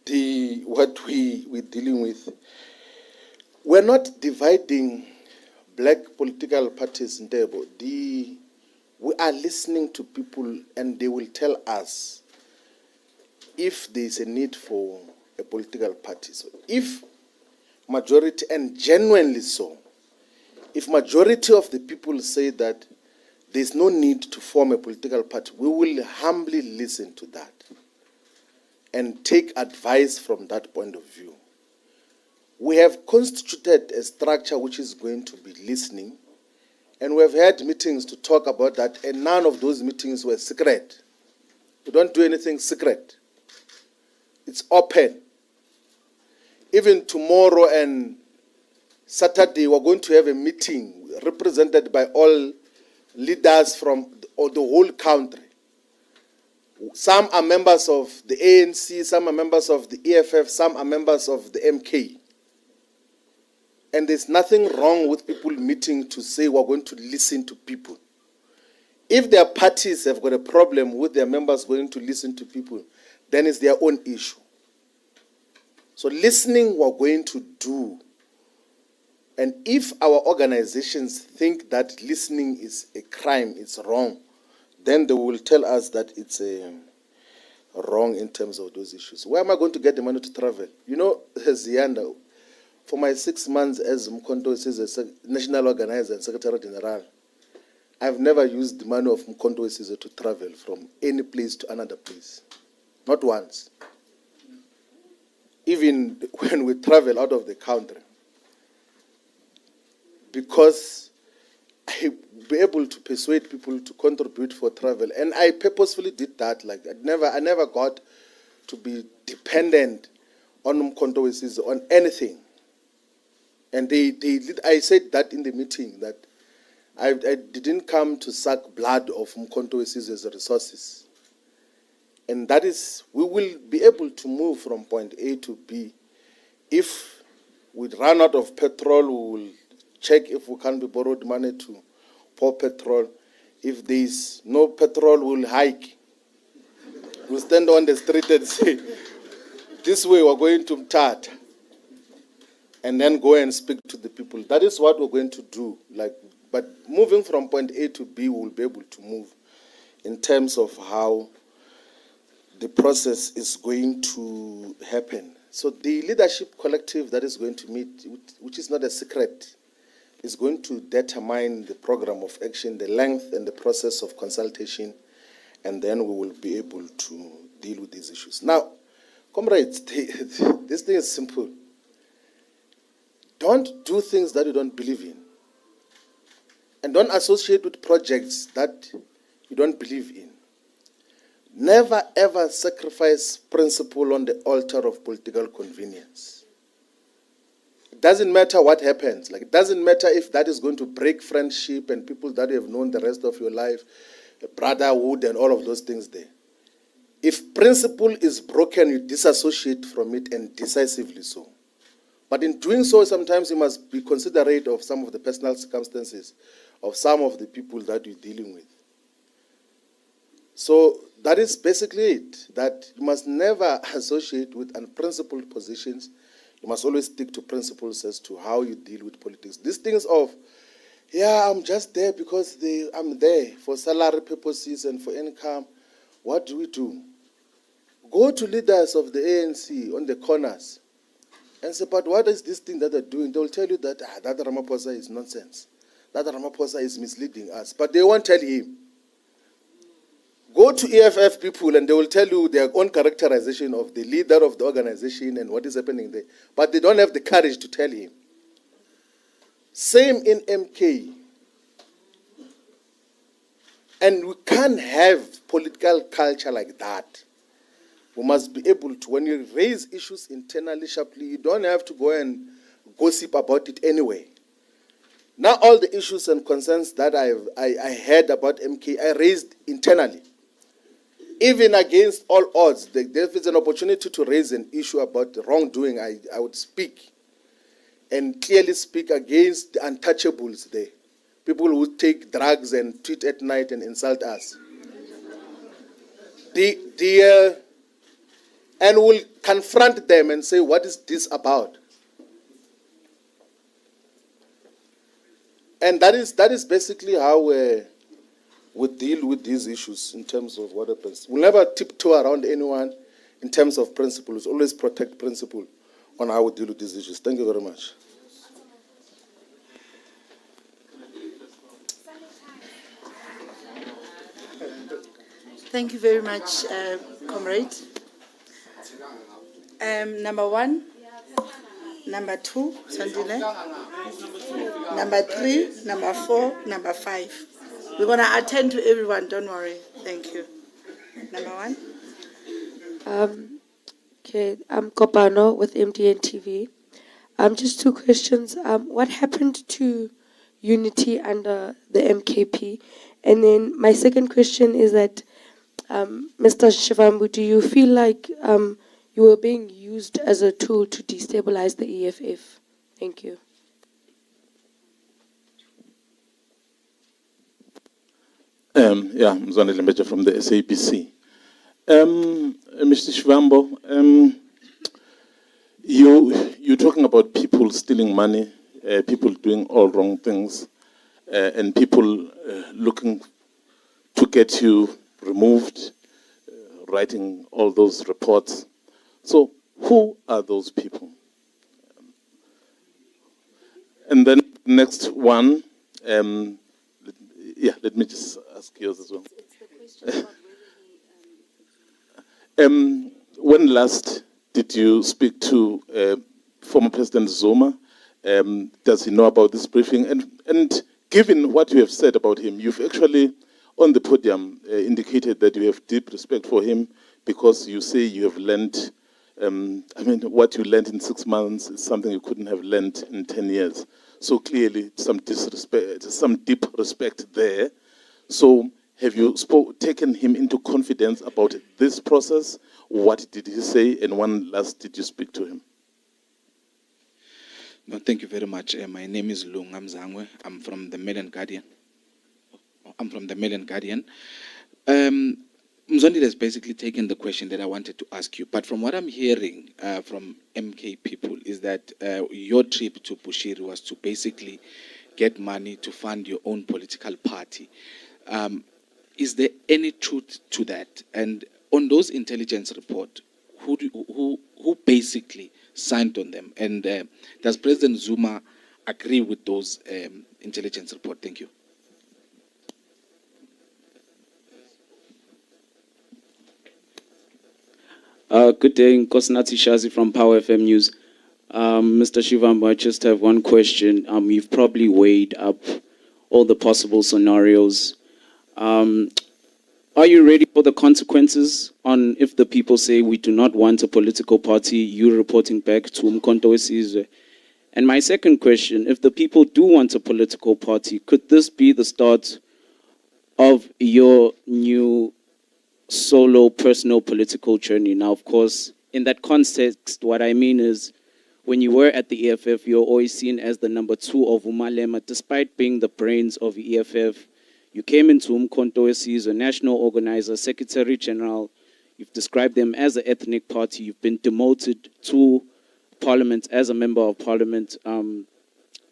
we're dealing with. We're not dividing black political parties in table. We are listening to people, and they will tell us if there is a need for a political party. So if majority, and genuinely so, if majority of the people say that there's no need to form a political party, we will humbly listen to that and take advice from that point of view. We have constituted a structure which is going to be listening, and we have had meetings to talk about that, and none of those meetings were secret. We don't do anything secret. It's open. Even tomorrow and Saturday, we're going to have a meeting represented by all leaders from the whole country. Some are members of the ANC, some are members of the EFF, some are members of the MK. And there's nothing wrong with people meeting to say we're going to listen to people. If their parties have got a problem with their members going to listen to people, then it's their own issue. So listening we're going to do. And if our organizations think that listening is a crime, it's wrong, then they will tell us that it's wrong in terms of those issues. Where am I going to get the money to travel? You know, Zianda, for my 6 months as Mkhonto as a national organizer and secretary general, I've never used the money of Mkhonto to travel from any place to another place. Not once. Even when we travel out of the country. Because I be able to persuade people to contribute for travel, and I purposefully did that. Like I never got to be dependent on Mkhonto on anything. And I said that in the meeting that I didn't come to suck blood of Mkhonto as resources, and that is we will be able to move from point A to B. If we run out of petrol, we will check if we can be borrowed money to pour petrol. If there is no petrol, we'll hike. We'll stand on the street and say, this way we're going to Mthatha and then go and speak to the people. That is what we're going to do. But moving from point A to B, we'll be able to move in terms of how the process is going to happen. So the leadership collective that is going to meet, which is not a secret, is going to determine the program of action, the length and the process of consultation, and then we will be able to deal with these issues. Now, comrades, this thing is simple. Don't do things that you don't believe in. And don't associate with projects that you don't believe in. Never ever sacrifice principle on the altar of political convenience. It doesn't matter what happens. It doesn't matter if that is going to break friendship and people that you have known the rest of your life, brotherhood and all of those things there. If principle is broken, you disassociate from it, and decisively so. But in doing so, sometimes you must be considerate of some of the personal circumstances of some of the people that you're dealing with. So that is basically it, that you must never associate with unprincipled positions. You must always stick to principles as to how you deal with politics. These things of, I'm just there because I'm there for salary purposes and for income. What do we do? Go to leaders of the ANC on the corners and say, but what is this thing that they're doing? They will tell you that that Ramaphosa is nonsense. That Ramaphosa is misleading us. But they won't tell him. Go to EFF people and they will tell you their own characterization of the leader of the organization and what is happening there. But they don't have the courage to tell him. Same in MK. And we can't have political culture like that. We must be able to, when you raise issues internally sharply, you don't have to go and gossip about it anyway. Now all the issues and concerns that I heard about MK, I raised internally. Even against all odds, if there's an opportunity to raise an issue about wrongdoing, I would speak and clearly speak against the untouchables there. People who take drugs and tweet at night and insult us. And we'll confront them and say, what is this about? And that is basically how we deal with these issues in terms of what happens. We'll never tiptoe around anyone in terms of principles. Always protect principle on how we deal with these issues. Thank you very much. Thank you very much, comrade. Number 1, number 2, Sandile. Number 3, number 4, number 5. We're going to attend to everyone, don't worry. Thank you. Number 1. Okay, I'm Kopano with MDN TV. Just 2 questions. What happened to unity under the MKP? And then my second question is that, Mr. Shivambu, do you feel like you were being used as a tool to destabilize the EFF? Thank you. Mzwane Lembeja from the SABC. Mr. Shivambu, you're talking about people stealing money, people doing all wrong things, and people looking to get you removed, writing all those reports. So who are those people? And then next one, let me just ask yours as well. It's the question about when last did you speak to former President Zuma? Does he know about this briefing? And given what you have said about him, you've actually, on the podium, indicated that you have deep respect for him because you say you have learned, what you learned in 6 months is something you couldn't have learned in 10 years. So clearly, some deep respect there. So have you taken him into confidence about this process? What did he say? And when last did you speak to him? No, thank you very much. My name is Lunga Mzangwe. I'm from the Mail and Guardian. Mzondi has basically taken the question that I wanted to ask you. But from what I'm hearing from MK people is that your trip to Bushiri was to basically get money to fund your own political party. Is there any truth to that? And on those intelligence reports, who basically signed on them? And does President Zuma agree with those intelligence reports? Thank you. Good day, Nkosinathi Shazi from Power FM News. Mr. Shivambu, I just have one question. You've probably weighed up all the possible scenarios. Are you ready for the consequences on if the people say we do not want a political party, you reporting back to Umkhonto weSizwe? And my second question, if the people do want a political party, could this be the start of your new solo personal political journey? Now, of course, in that context, what I mean is when you were at the EFF, you're always seen as the number 2 of Umalema, despite being the brains of the EFF. You came into Umkhonto weSizwe, a national organizer, secretary general. You've described them as an ethnic party. You've been demoted to parliament as a member of parliament.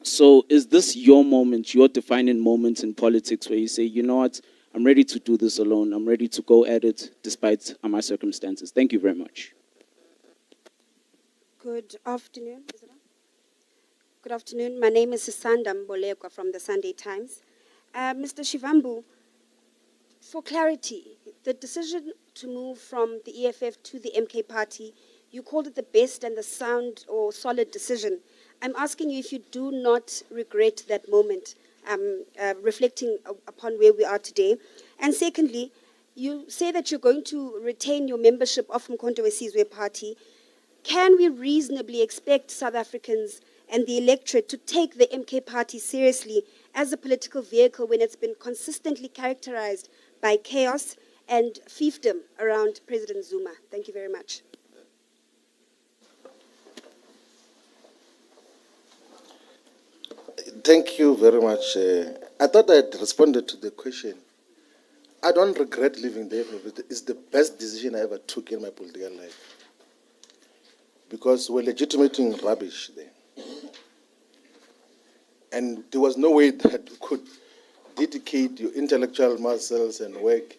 So is this your moment, your defining moment in politics where you say, you know what, I'm ready to do this alone. I'm ready to go at it despite my circumstances. Thank you very much. Good afternoon. Is it on? Good afternoon. My name is Sisanda Mbolekwa from the Sunday Times. Mr. Shivambu, for clarity, the decision to move from the EFF to the MK party, you called it the best and the sound or solid decision. I'm asking you if you do not regret that moment, reflecting upon where we are today. And secondly, you say that you're going to retain your membership of Umkhonto weSizwe party. Can we reasonably expect South Africans and the electorate to take the MK party seriously as a political vehicle when it's been consistently characterized by chaos and fiefdom around President Zuma? Thank you very much. Thank you very much. I thought I had responded to the question. I don't regret leaving the EFF. It's the best decision I ever took in my political life. Because we're legitimating rubbish there. And there was no way that you could dedicate your intellectual muscles and work.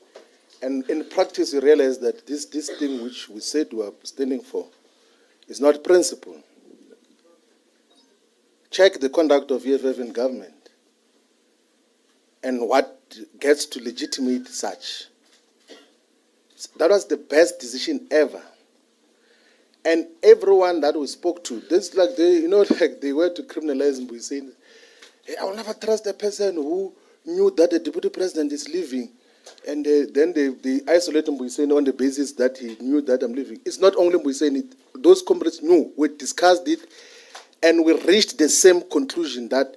And in practice, you realize that this thing which we said we are standing for is not principle. Check the conduct of EFF in government and what gets to legitimate such. That was the best decision ever. And everyone that we spoke to, this like they, like they were to criminalize Mbu saying, hey, I will never trust a person who knew that the deputy president is leaving. And then they isolate Mbu saying on the basis that he knew that I'm leaving. It's not only Mbu saying it, those comrades knew, we discussed it, and we reached the same conclusion that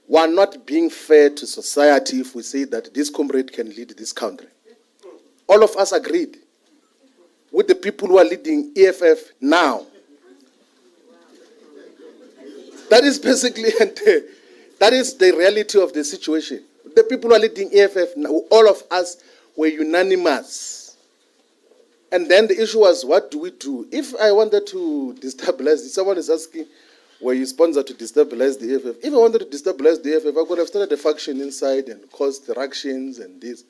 we're not being fair to society if we say that this comrade can lead this country. All of us agreed with the people who are leading EFF now. That is basically, that is the reality of the situation. The people who are leading EFF now, all of us were unanimous. And then the issue was, what do we do? If I wanted to destabilize, someone is asking, were you sponsored to destabilize the EFF? If I wanted to destabilize the EFF, I could have started a faction inside and caused interactions and this.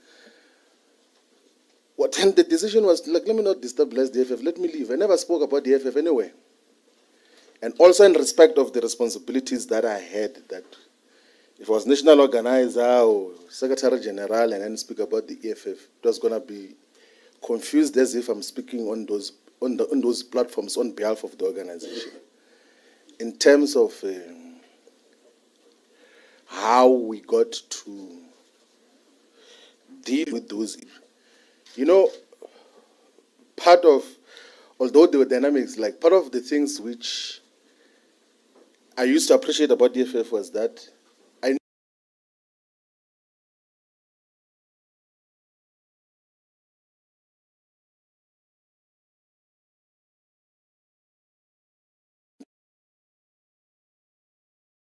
What then the decision was, like, let me not destabilize the EFF, let me leave. I never spoke about the EFF anyway. And also in respect of the responsibilities that I had, that if I was national organizer or secretary general and then speak about the EFF, it was going to be confused as if I'm speaking on those platforms on behalf of the organization. In terms of how we got to deal with those, part of, although there were dynamics, like part of the things which I used to appreciate about the EFF was that I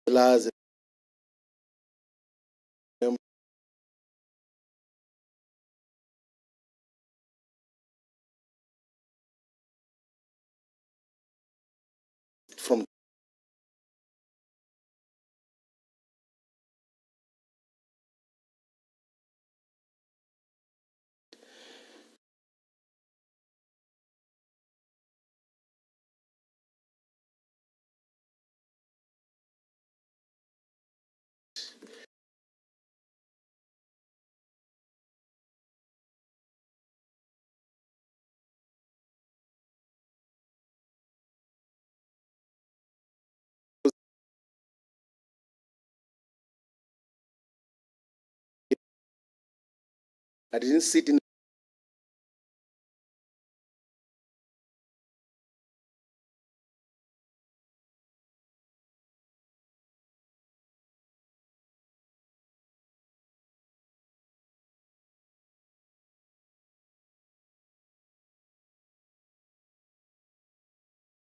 realized from I didn't sit in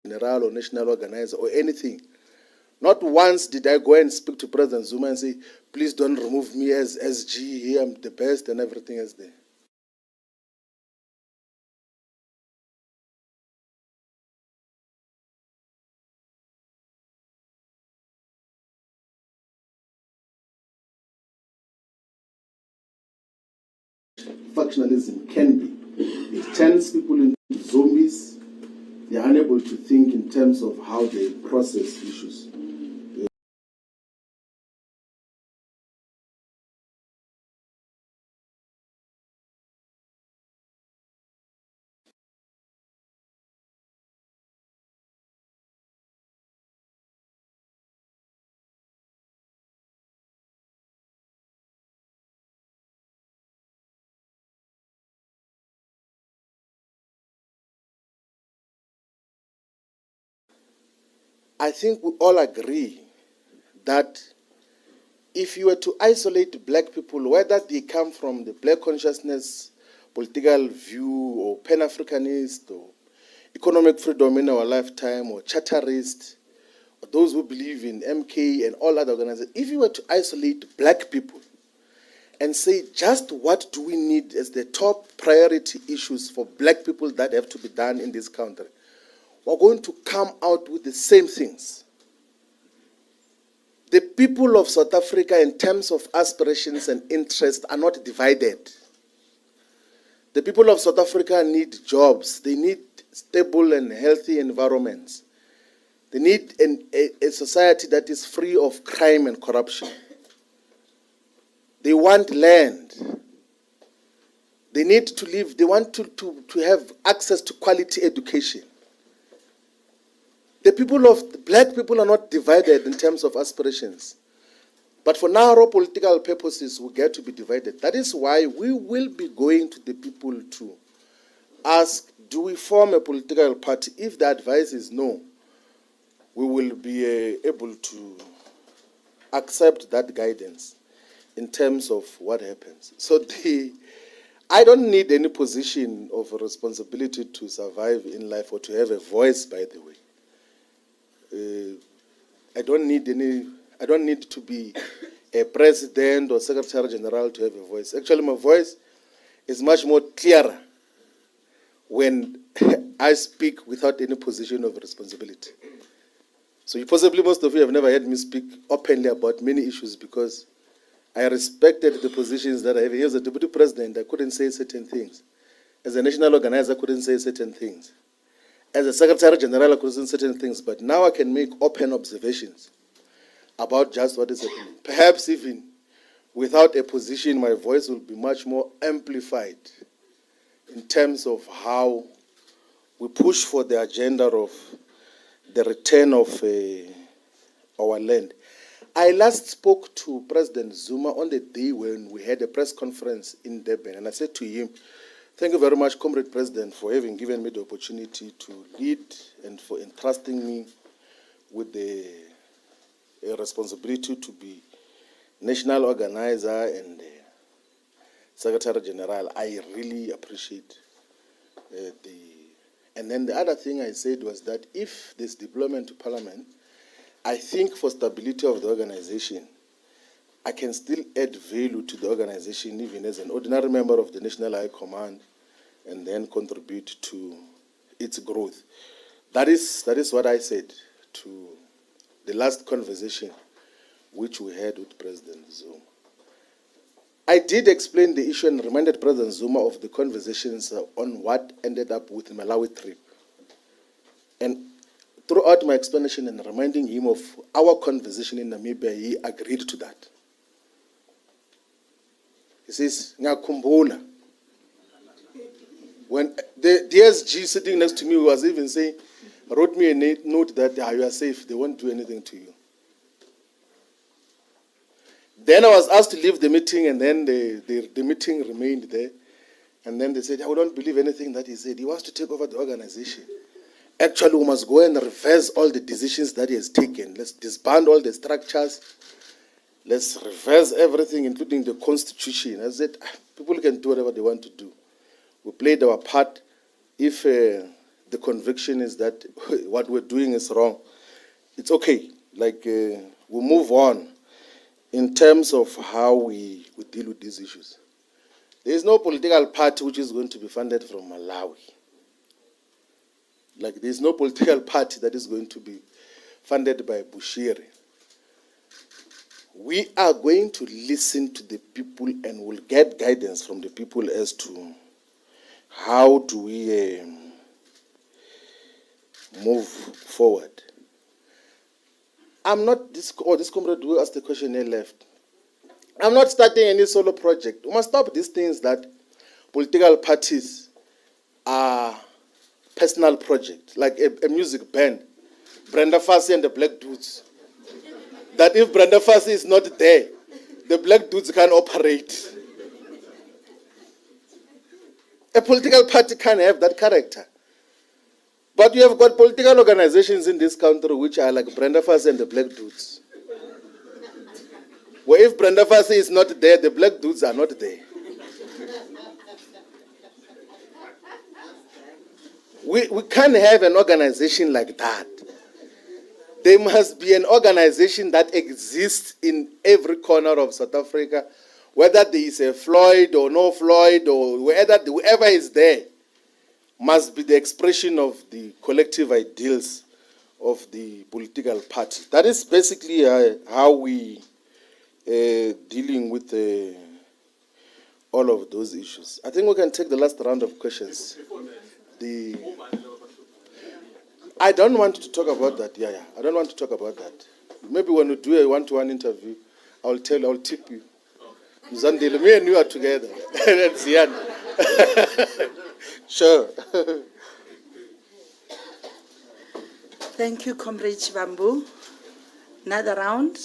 general or national organizer or anything. Not once did I go and speak to President Zuma and say, please don't remove me as SG here, I'm the best and everything else there. Factionalism can be. It turns people into zombies. They are unable to think in terms of how they process issues. I think we all agree that if you were to isolate black people, whether they come from the black consciousness, political view, or Pan-Africanist, or economic freedom in our lifetime, or charterist, or those who believe in MK and all other organizations, if you were to isolate black people and say just what do we need as the top priority issues for black people that have to be done in this country, we're going to come out with the same things. The people of South Africa, in terms of aspirations and interests, are not divided. The people of South Africa need jobs. They need stable and healthy environments. They need a society that is free of crime and corruption. They want land. They need to live. They want to have access to quality education. The black people are not divided in terms of aspirations. But for narrow political purposes, we get to be divided. That is why we will be going to the people to ask, do we form a political party? If the advice is no, we will be able to accept that guidance in terms of what happens. So I don't need any position of responsibility to survive in life or to have a voice, by the way. I don't need to be a president or secretary general to have a voice. Actually, my voice is much more clearer when I speak without any position of responsibility. So possibly most of you have never heard me speak openly about many issues because I respected the positions that I have. As a deputy president, I couldn't say certain things. As a national organizer, I couldn't say certain things. As a secretary general, I could say certain things, but now I can make open observations about just what is happening. Perhaps even without a position, my voice will be much more amplified in terms of how we push for the agenda of the return of our land. I last spoke to President Zuma on the day when we had a press conference in Durban, and I said to him, thank you very much, Comrade President, for having given me the opportunity to lead and for entrusting me with the responsibility to be national organizer and Secretary General. I really appreciate And then the other thing I said was that if this deployment to Parliament, I think for stability of the organization, I can still add value to the organization even as an ordinary member of the National High Command and then contribute to its growth. That is what I said to the last conversation which we had with President Zuma. I did explain the issue and reminded President Zuma of the conversations on what ended up with the Malawi trip. And throughout my explanation and reminding him of our conversation in Namibia, he agreed to that. He says, "Ngiyakumbula." When the DSG sitting next to me was even saying, wrote me a note that you are safe, they won't do anything to you. Then I was asked to leave the meeting, and then the meeting remained there. And then they said, "I don't believe anything that he said. He wants to take over the organization. Actually, we must go and reverse all the decisions that he has taken. Let's disband all the structures. Let's reverse everything, including the constitution." I said, people can do whatever they want to do. We played our part. If the conviction is that what we're doing is wrong, it's okay. We move on in terms of how we deal with these issues. There is no political party which is going to be funded from Malawi. There is no political party that is going to be funded by Bushiri. We are going to listen to the people and will get guidance from the people as to how do we move forward. I'm not, this comrade who asked the question here left. I'm not starting any solo project. We must stop these things that political parties are personal project, like a music band, Brenda Fassie and the Black Dudes. That if Brenda Fassie is not there, the Black Dudes can't operate. A political party can't have that character. But you have got political organizations in this country which are like Brenda Fassie and the Black Dudes. Where if Brenda Fassie is not there, the Black Dudes are not there. We can't have an organization like that. There must be an organization that exists in every corner of South Africa, whether there is a Floyd or no Floyd, or whoever is there, must be the expression of the collective ideals of the political party. That is basically how we dealing with all of those issues. I think we can take the last round of questions. I don't want to talk about that. Yeah. I don't want to talk about that. Maybe when we do a one-to-one interview, I'll tip you. Zandile, me and you are together. That's Zian. Sure. Thank you, Comrade Shivambu. Another round.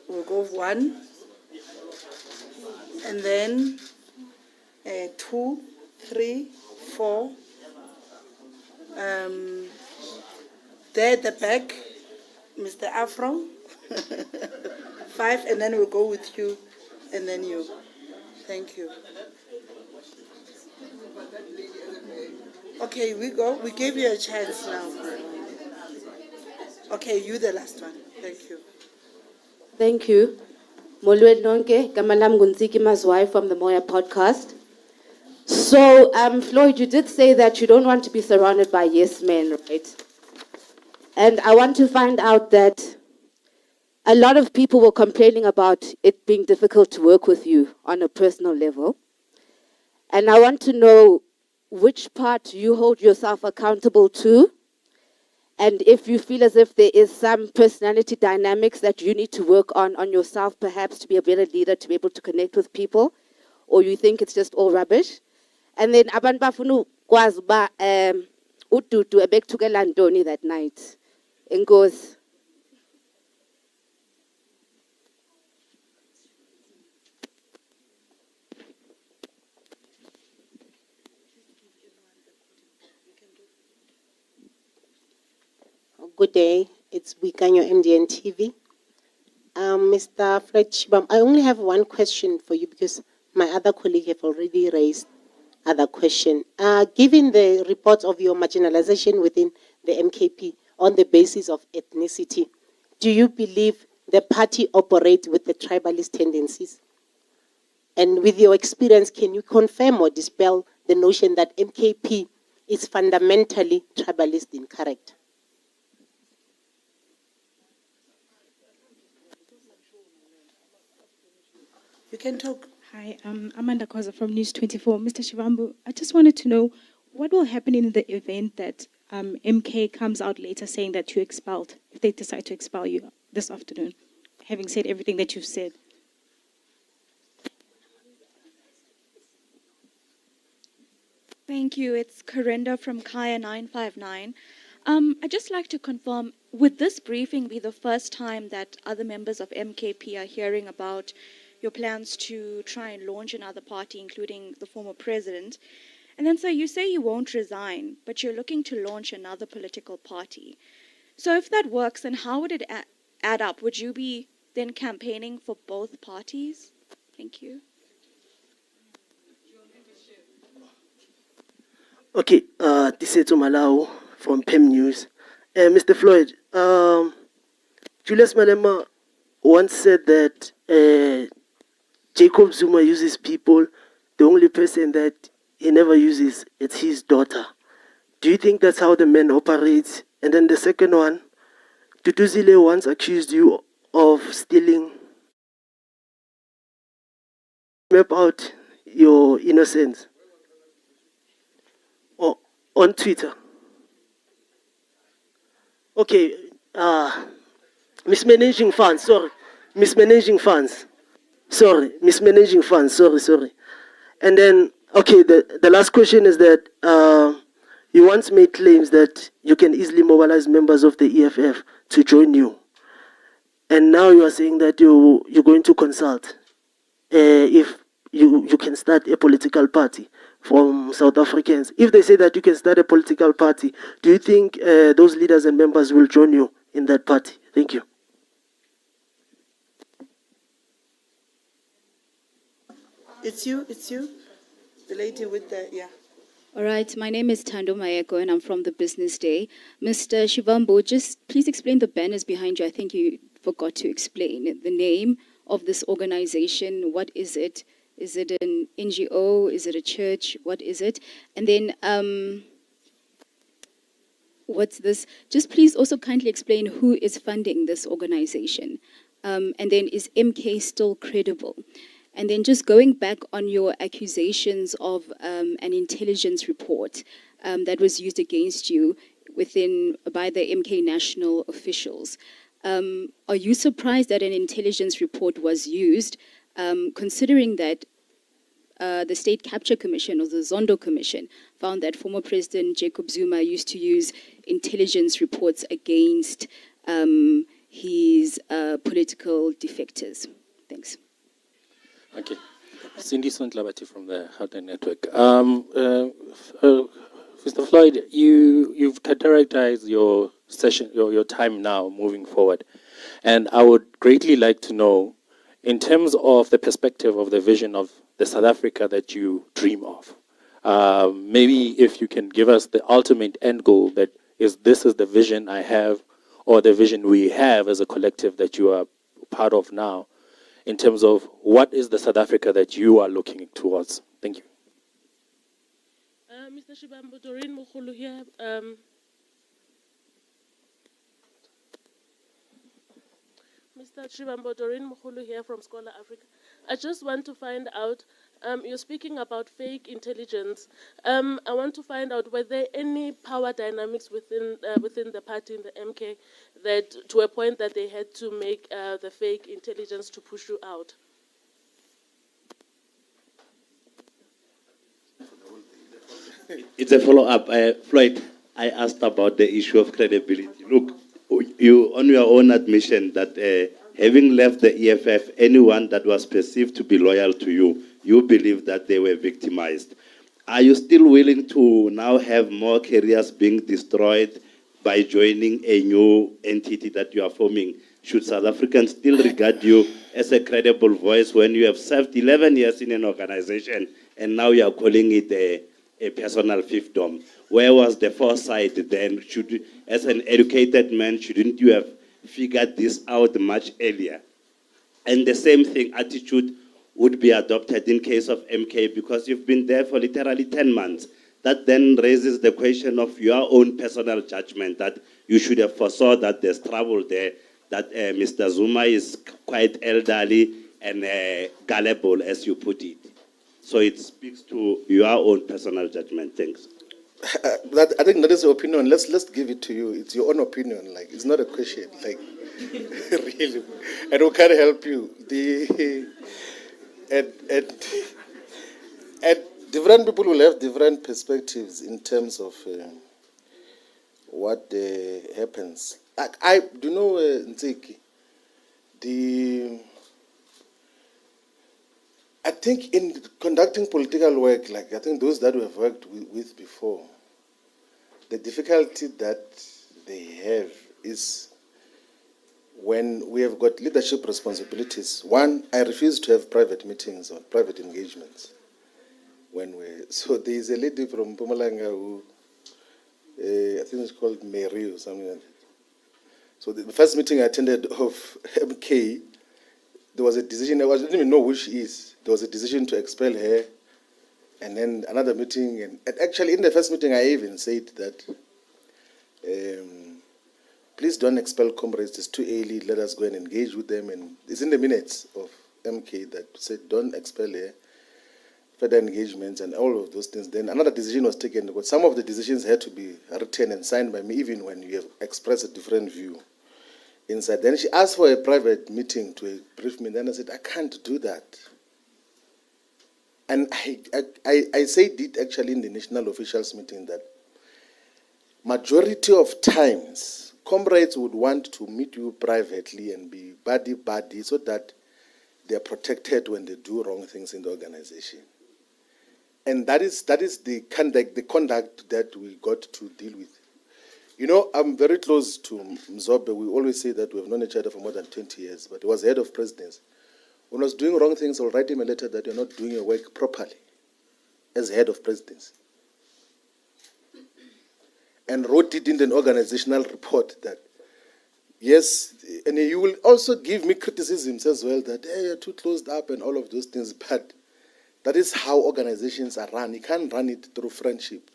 We'll go one. And then 2, 3, 4. There at the back, Mr. Afro. 5, and then we'll go with you, and then you. Thank you. Okay, we go. We gave you a chance now. Okay, you the last one. Thank you. Thank you. Molweni nonke, Kamalam Gunziki Mazwai from the Moya podcast. So, Floyd, you did say that you don't want to be surrounded by yes men, right? And I want to find out that a lot of people were complaining about it being difficult to work with you on a personal level. And I want to know which part you hold yourself accountable to, and if you feel as if there is some personality dynamics that you need to work on yourself, perhaps to be a better leader, to be able to connect with people, or you think it's just all rubbish. And then abantu bafuna ukwazi uba uDudu ebekuthukela ntoni that night. Enkosi. Good day, it's Wikanyo MDN TV. Mr. Floyd Shivambu, I only have one question for you because my other colleague have already raised other question. Given the reports of your marginalization within the MKP on the basis of ethnicity, do you believe the party operates with the tribalist tendencies? And with your experience, can you confirm or dispel the notion that MKP is fundamentally tribalist incorrect. You can talk. Hi, I'm Amanda Koza from News 24. Mr. Shivambu, I just wanted to know what will happen in the event that MK comes out later saying that you're expelled, if they decide to expel you this afternoon, having said everything that you've said. Thank you. It's Corinda from Kaya 959. I'd just like to confirm, would this briefing be the first time that other members of MKP are hearing about your plans to try and launch another party, including the former president? And then, sir, you say you won't resign, but you're looking to launch another political party. So if that works, then how would it add up? Would you be then campaigning for both parties? Thank you. Okay, Tiseto Malawi from PEM News. Mr. Floyd, Julius Malema once said that Jacob Zuma uses people. The only person that he never uses is his daughter. Do you think that's how the man operates? And then the second one, Tutuzile once accused you of stealing, map out your innocence on Twitter. Okay, mismanaging funds, sorry. Mismanaging funds. Sorry, mismanaging funds, sorry. And then, okay, the last question is that you once made claims that you can easily mobilize members of the EFF to join you. And now you are saying that you're going to consult if you can start a political party from South Africans. If they say that you can start a political party, do you think those leaders and members will join you in that party? Thank you. It's you. The lady with the, yeah. All right, my name is Tando Mayeko and I'm from the Business Day. Mr. Shivambu, just please explain the banners behind you. I think you forgot to explain the name of this organization. What is it? Is it an NGO? Is it a church? What is it? And then what's this? Just please also kindly explain who is funding this organization. And then is MK still credible? And then just going back on your accusations of an intelligence report that was used against you by the MK national officials. Are you surprised that an intelligence report was used, considering that the State Capture Commission or the Zondo Commission found that former President Jacob Zuma used to use intelligence reports against his political defectors? Thanks. Okay. Cindy Sontlabati from the Heartland Network. Mr. Floyd, you've characterized your session, your time now moving forward. And I would greatly like to know, in terms of the perspective of the vision of the South Africa that you dream of, maybe if you can give us the ultimate end goal, that this is the vision I have, or the vision we have as a collective that you are part of now, in terms of what is the South Africa that you are looking towards. Thank you. Mr. Shivambu, Doreen Mukhulu here. Mr. Shivambu, Doreen Mukhulu here from Scholar Africa. I just want to find out, you're speaking about fake intelligence. I want to find out, were there any power dynamics within the party, in the MK, that to a point that they had to make the fake intelligence to push you out? It's a follow-up. Floyd, I asked about the issue of credibility. Look, you, on your own admission, that having left the EFF, anyone that was perceived to be loyal to you, you believe that they were victimized. Are you still willing to now have more careers being destroyed by joining a new entity that you are forming? Should South Africans still regard you as a credible voice when you have served 11 years in an organization and now you are calling it a personal fiefdom? Where was the foresight then? As an educated man, shouldn't you have figured this out much earlier? And the same thing, attitude would be adopted in case of MK, because you've been there for literally 10 months. that then raises the question of your own personal judgment that you should have foresaw that there's trouble there, that Mr. Zuma is quite elderly and gullible, as you put it. So it speaks to your own personal judgment. Thanks. I think that is your opinion. Let's give it to you. It's your own opinion. Like, it's not a question. Like, really, and we can't help you. And different people will have different perspectives in terms of what happens. I do know, Ntsiki, I think in conducting political work, like I think those that we have worked with before, the difficulty that they have is when we have got leadership responsibilities. One, I refuse to have private meetings or private engagements. So there is a lady from Mpumalanga who, I think it's called Mary or something like that. So the first meeting I attended of MK, there was a decision, I didn't even know who she is. There was a decision to expel her, and then another meeting. And actually, in the first meeting, I even said that, please don't expel comrades, it's too early, let us go and engage with them. And it's in the minutes of MK that said, don't expel her, further engagements and all of those things. Then another decision was taken, but some of the decisions had to be written and signed by me, even when you have expressed a different view inside. Then she asked for a private meeting to brief me. Then I said, I can't do that. And I said it actually in the national officials meeting that majority of times, comrades would want to meet you privately and be buddy-buddy so that they are protected when they do wrong things in the organization. And that is the conduct that we got to deal with. You know, I'm very close to Mzobe. We always say that we have known each other for more than 20 years, but he was head of presidency. When I was doing wrong things, I'll write him a letter that you're not doing your work properly as head of presidency. And wrote it in an organizational report that, yes, and he will also give me criticisms as well that, hey, you're too closed up and all of those things, but that is how organizations are run. You can't run it through friendship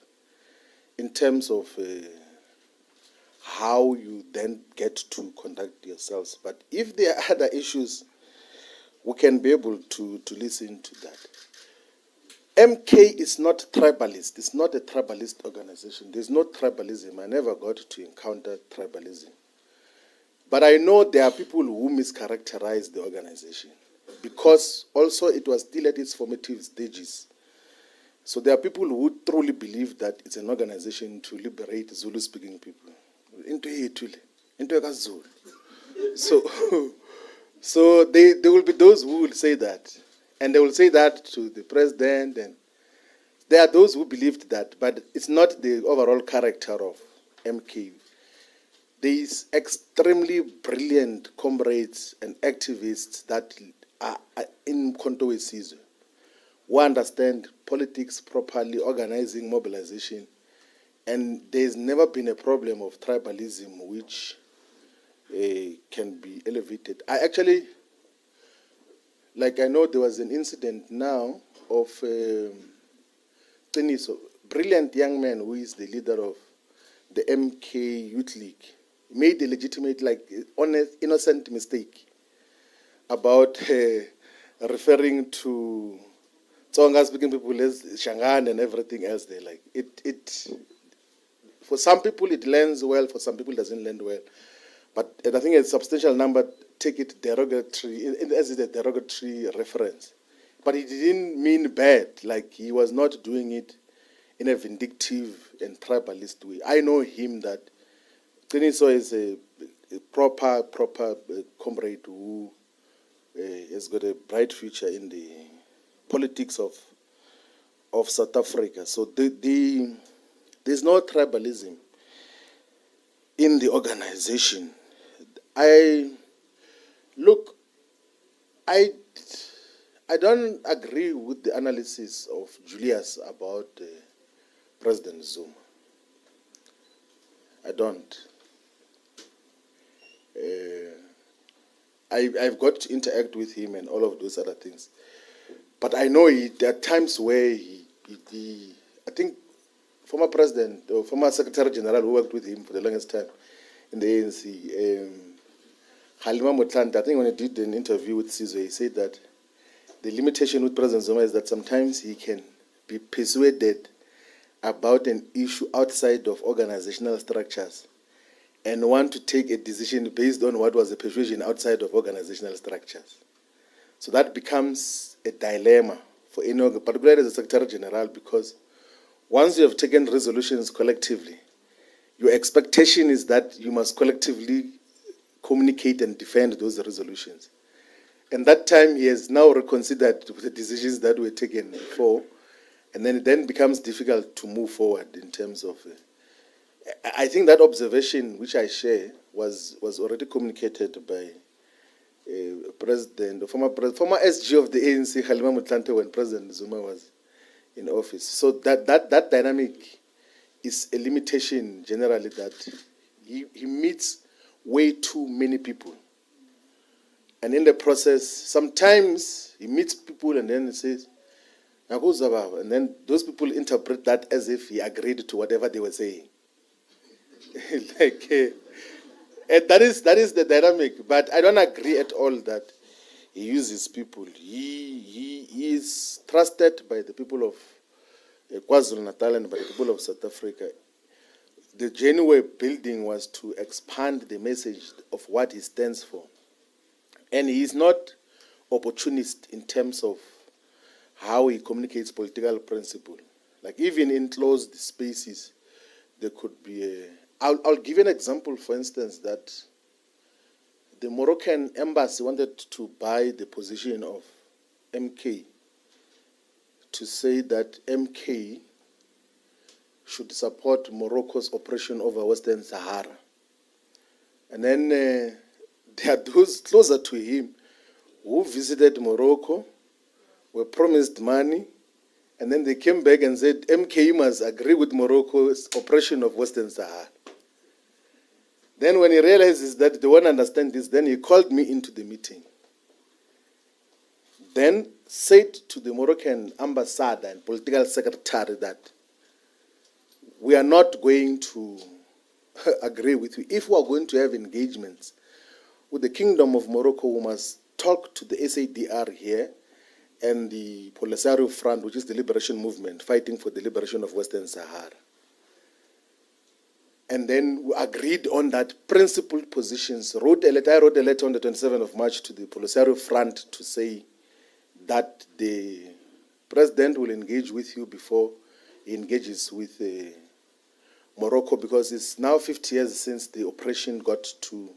in terms of how you then get to conduct yourselves. But if there are other issues, we can be able to listen to that. MK is not tribalist. It's not a tribalist organization. There's no tribalism. I never got to encounter tribalism. But I know there are people who mischaracterize the organization because also it was still at its formative stages. So there are people who truly believe that it's an organization to liberate Zulu-speaking people. So there will be those who will say that. And they will say that to the president. And there are those who believed that, but it's not the overall character of MK. These extremely brilliant comrades and activists that are in Kontowe Sizwe, who understand politics properly, organizing, mobilization, and there's never been a problem of tribalism which can be elevated. I know there was an incident now of Teniso, brilliant young man who is the leader of the MK Youth League, made a legitimate, honest, innocent mistake about referring to Tsonga-speaking people as Shangan and everything else. They like it. For some people, it lands well. For some people, it doesn't land well. But I think a substantial number take it derogatory, as a derogatory reference. But he didn't mean bad, like he was not doing it in a vindictive and tribalist way. I know him that Teniso is a proper comrade who has got a bright future in the politics of South Africa. So there's no tribalism in the organization. I don't agree with the analysis of Julius about President Zuma. I don't. I've got to interact with him and all of those other things. But I know there are times where I think former president, or former secretary general who worked with him for the longest time in the ANC, Halima Motlanthe, I think when he did an interview with Sizwe, he said that the limitation with President Zuma is that sometimes he can be persuaded about an issue outside of organizational structures and want to take a decision based on what was the persuasion outside of organizational structures. So that becomes a dilemma for any, particularly as a Secretary General, because once you have taken resolutions collectively, your expectation is that you must collectively communicate and defend those resolutions. And that time he has now reconsidered the decisions that were taken before, and then it then becomes difficult to move forward in terms of... I think that observation, which I share, was already communicated by former SG of the ANC, Halima Motlanthe, when President Zuma was in office. So that dynamic is a limitation generally, that he meets way too many people. And in the process, sometimes he meets people and then he says, and then those people interpret that as if he agreed to whatever they were saying. And that is the dynamic. But I don't agree at all that he uses people. He is trusted by the people of KwaZulu-Natal and by the people of South Africa. The journey we're building was to expand the message of what he stands for. And he is not opportunist in terms of how he communicates political principle. Like even in closed spaces, there could be I'll give you an example, for instance, that the Moroccan embassy wanted to buy the position of MK to say that MK should support Morocco's operation over Western Sahara. And then there are those closer to him who visited Morocco, were promised money, and then they came back and said, MK must agree with Morocco's operation of Western Sahara. Then when he realizes that they won't understand this, then he called me into the meeting. Then said to the Moroccan ambassador and political secretary that we are not going to agree with you. If we are going to have engagements with the Kingdom of Morocco, we must talk to the SADR here and the Polisario Front, which is the liberation movement, fighting for the liberation of Western Sahara. And then we agreed on that principled positions. I wrote a letter on the 27th of March to the Polisario Front to say that the president will engage with you before he engages with Morocco, because it's now 50 years since the operation got to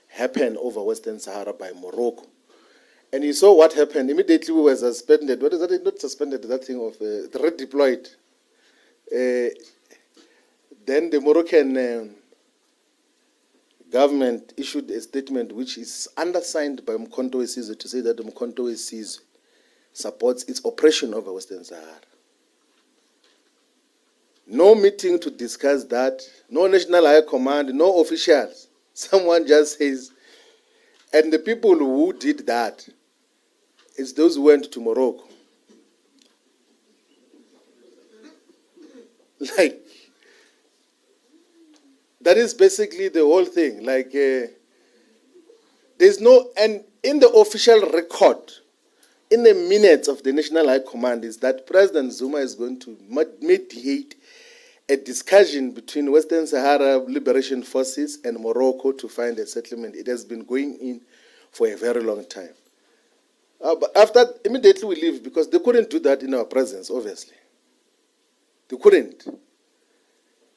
happen over Western Sahara by Morocco. And you saw what happened. Immediately we were suspended. What is that? Not suspended, that thing of redeployed. Then the Moroccan government issued a statement which is undersigned by Mkhonto Wesizwe to say that Mkhonto Wesizwe supports its operation over Western Sahara. No meeting to discuss that, no national high command, no officials. Someone just says, and the people who did that, it's those who went to Morocco. Like, that is basically the whole thing. Like, there's no, and in the official record, in the minutes of the National High Command, is that President Zuma is going to mediate a discussion between Western Sahara Liberation Forces and Morocco to find a settlement. It has been going in for a very long time. But after, immediately we leave, because they couldn't do that in our presence, obviously. They couldn't.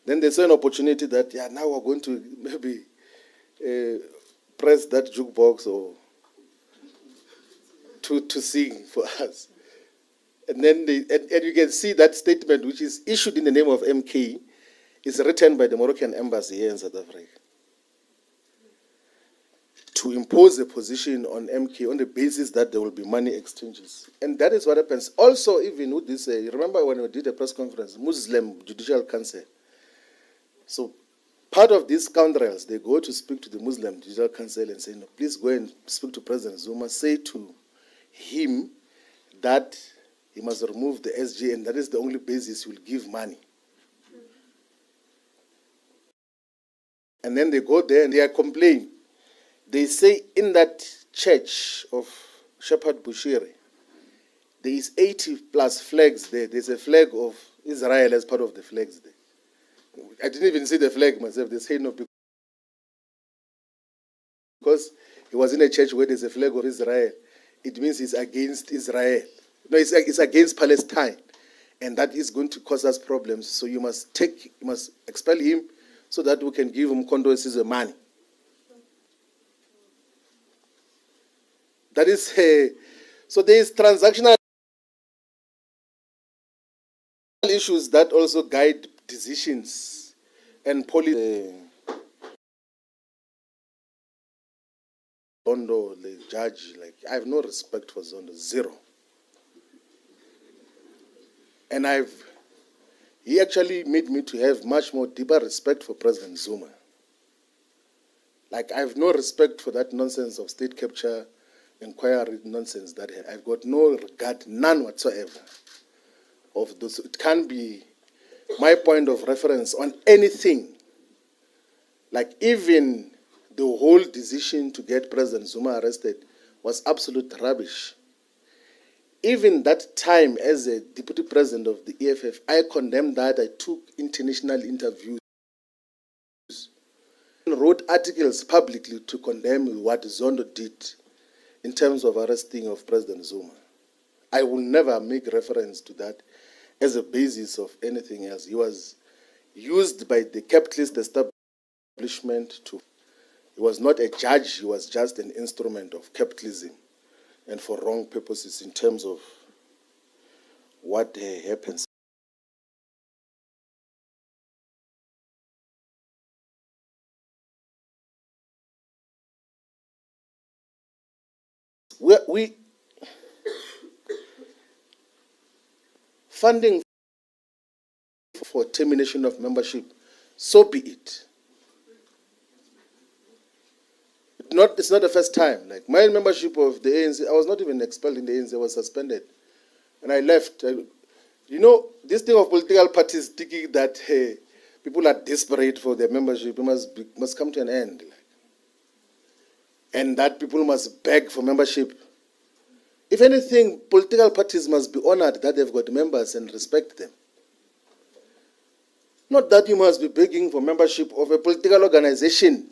Then they saw an opportunity that, yeah, now we're going to maybe press that jukebox or to sing for us. And then and you can see that statement, which is issued in the name of MK, is written by the Moroccan embassy here in South Africa, to impose a position on MK on the basis that there will be money exchanges. And that is what happens. Also, even with this, you remember when we did a press conference, Muslim Judicial Council. So part of these scoundrels, they go to speak to the Muslim Judicial Council and say, no, please go and speak to President Zuma, say to him that he must remove the SG, and that is the only basis he will give money. And then they go there and they are complaining. They say in that church of Shepherd Bushiri, there is 80 plus flags there. There's a flag of Israel as part of the flags there. I didn't even see the flag myself. They say no, because he was in a church where there's a flag of Israel. It means it's against Israel. No, it's against Palestine. And that is going to cause us problems. So you must expel him so that we can give him condolences of money. That is, so there is transactional issues that also guide decisions and policy. Zondo, the judge, like, I have no respect for Zondo, zero. And he actually made me to have much more deeper respect for President Zuma. Like, I have no respect for that nonsense of state capture, inquiry nonsense that I've got no regard, none whatsoever of those. It can't be my point of reference on anything. Like, even the whole decision to get President Zuma arrested was absolute rubbish. Even that time as a deputy president of the EFF, I condemned that. I took international interviews, wrote articles publicly to condemn what Zondo did in terms of arresting of President Zuma. I will never make reference to that as a basis of anything else. He was used by the capitalist establishment to. He was not a judge, he was just an instrument of capitalism and for wrong purposes in terms of what happens. We funding for termination of membership, so be it. It's not the first time. Like, my membership of the ANC, I was not even expelled in the ANC, I was suspended. And I left. You know, this thing of political parties thinking that people are desperate for their membership, it must come to an end. And that people must beg for membership. If anything, political parties must be honored that they've got members and respect them. Not that you must be begging for membership of a political organization.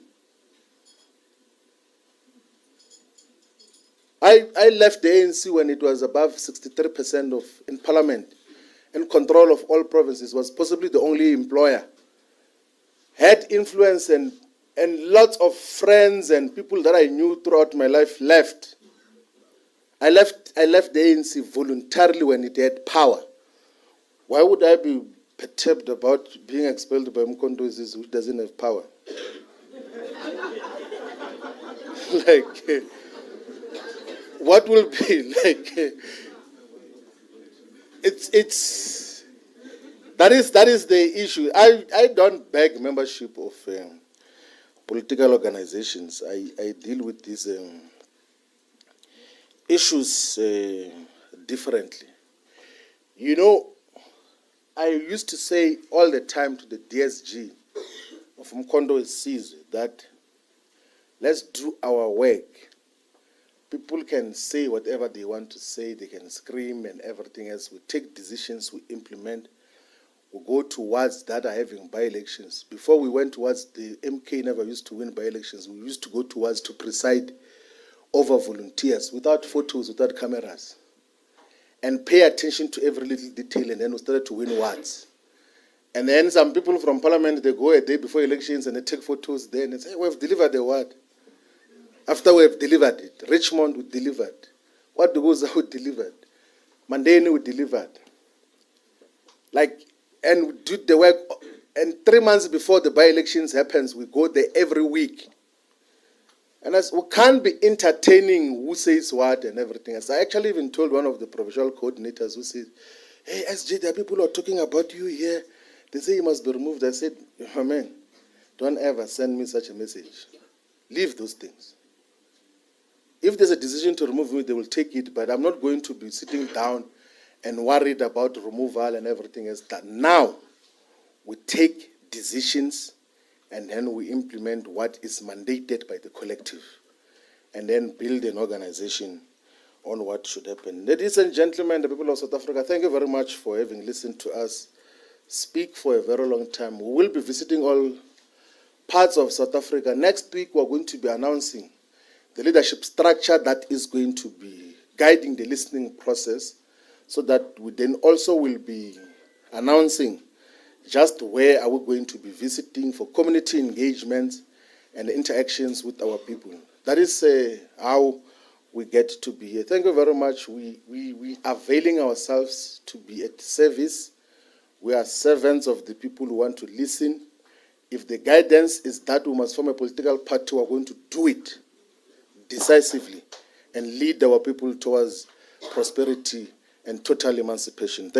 I left the ANC when it was above 63% in parliament, and control of all provinces, was possibly the only employer. Had influence and lots of friends and people that I knew throughout my life left. I left the ANC voluntarily when it had power. Why would I be perturbed about being expelled by Mkondo who doesn't have power? Like, what will be like? That is the issue. I don't beg membership of political organizations. I deal with these issues differently. You know, I used to say all the time to the DSG of Mkondo Sizwe that let's do our work. People can say whatever they want to say, they can scream and everything else. We take decisions, we implement, we go towards that are having by-elections. Before we went towards, the MK never used to win by-elections. We used to go towards to preside over volunteers, without photos, without cameras, and pay attention to every little detail, and then we started to win wards. And then some people from parliament, they go a day before elections and they take photos there and they say, we've delivered the ward. After we've delivered it, Richmond we delivered. What goes out delivered? Mandeni we delivered. Like, and we do the work, and 3 months before the by-elections happens, we go there every week. And as we can't be entertaining who says what and everything else. I actually even told one of the provincial coordinators who said, hey, SJ, there are people who are talking about you here. They say you must be removed. I said, oh, man, don't ever send me such a message. Leave those things. If there's a decision to remove me, they will take it, but I'm not going to be sitting down and worried about removal and everything else. That now we take decisions and then we implement what is mandated by the collective, and then build an organization on what should happen. Ladies and gentlemen, the people of South Africa, thank you very much for having listened to us speak for a very long time. We will be visiting all parts of South Africa. Next week, we're going to be announcing the leadership structure that is going to be guiding the listening process, so that we then also will be announcing just where are we going to be visiting for community engagement and interactions with our people. That is how we get to be here. Thank you very much. We are availing ourselves to be at service. We are servants of the people who want to listen. If the guidance is that we must form a political party, we are going to do it decisively and lead our people towards prosperity and total emancipation. Thank you.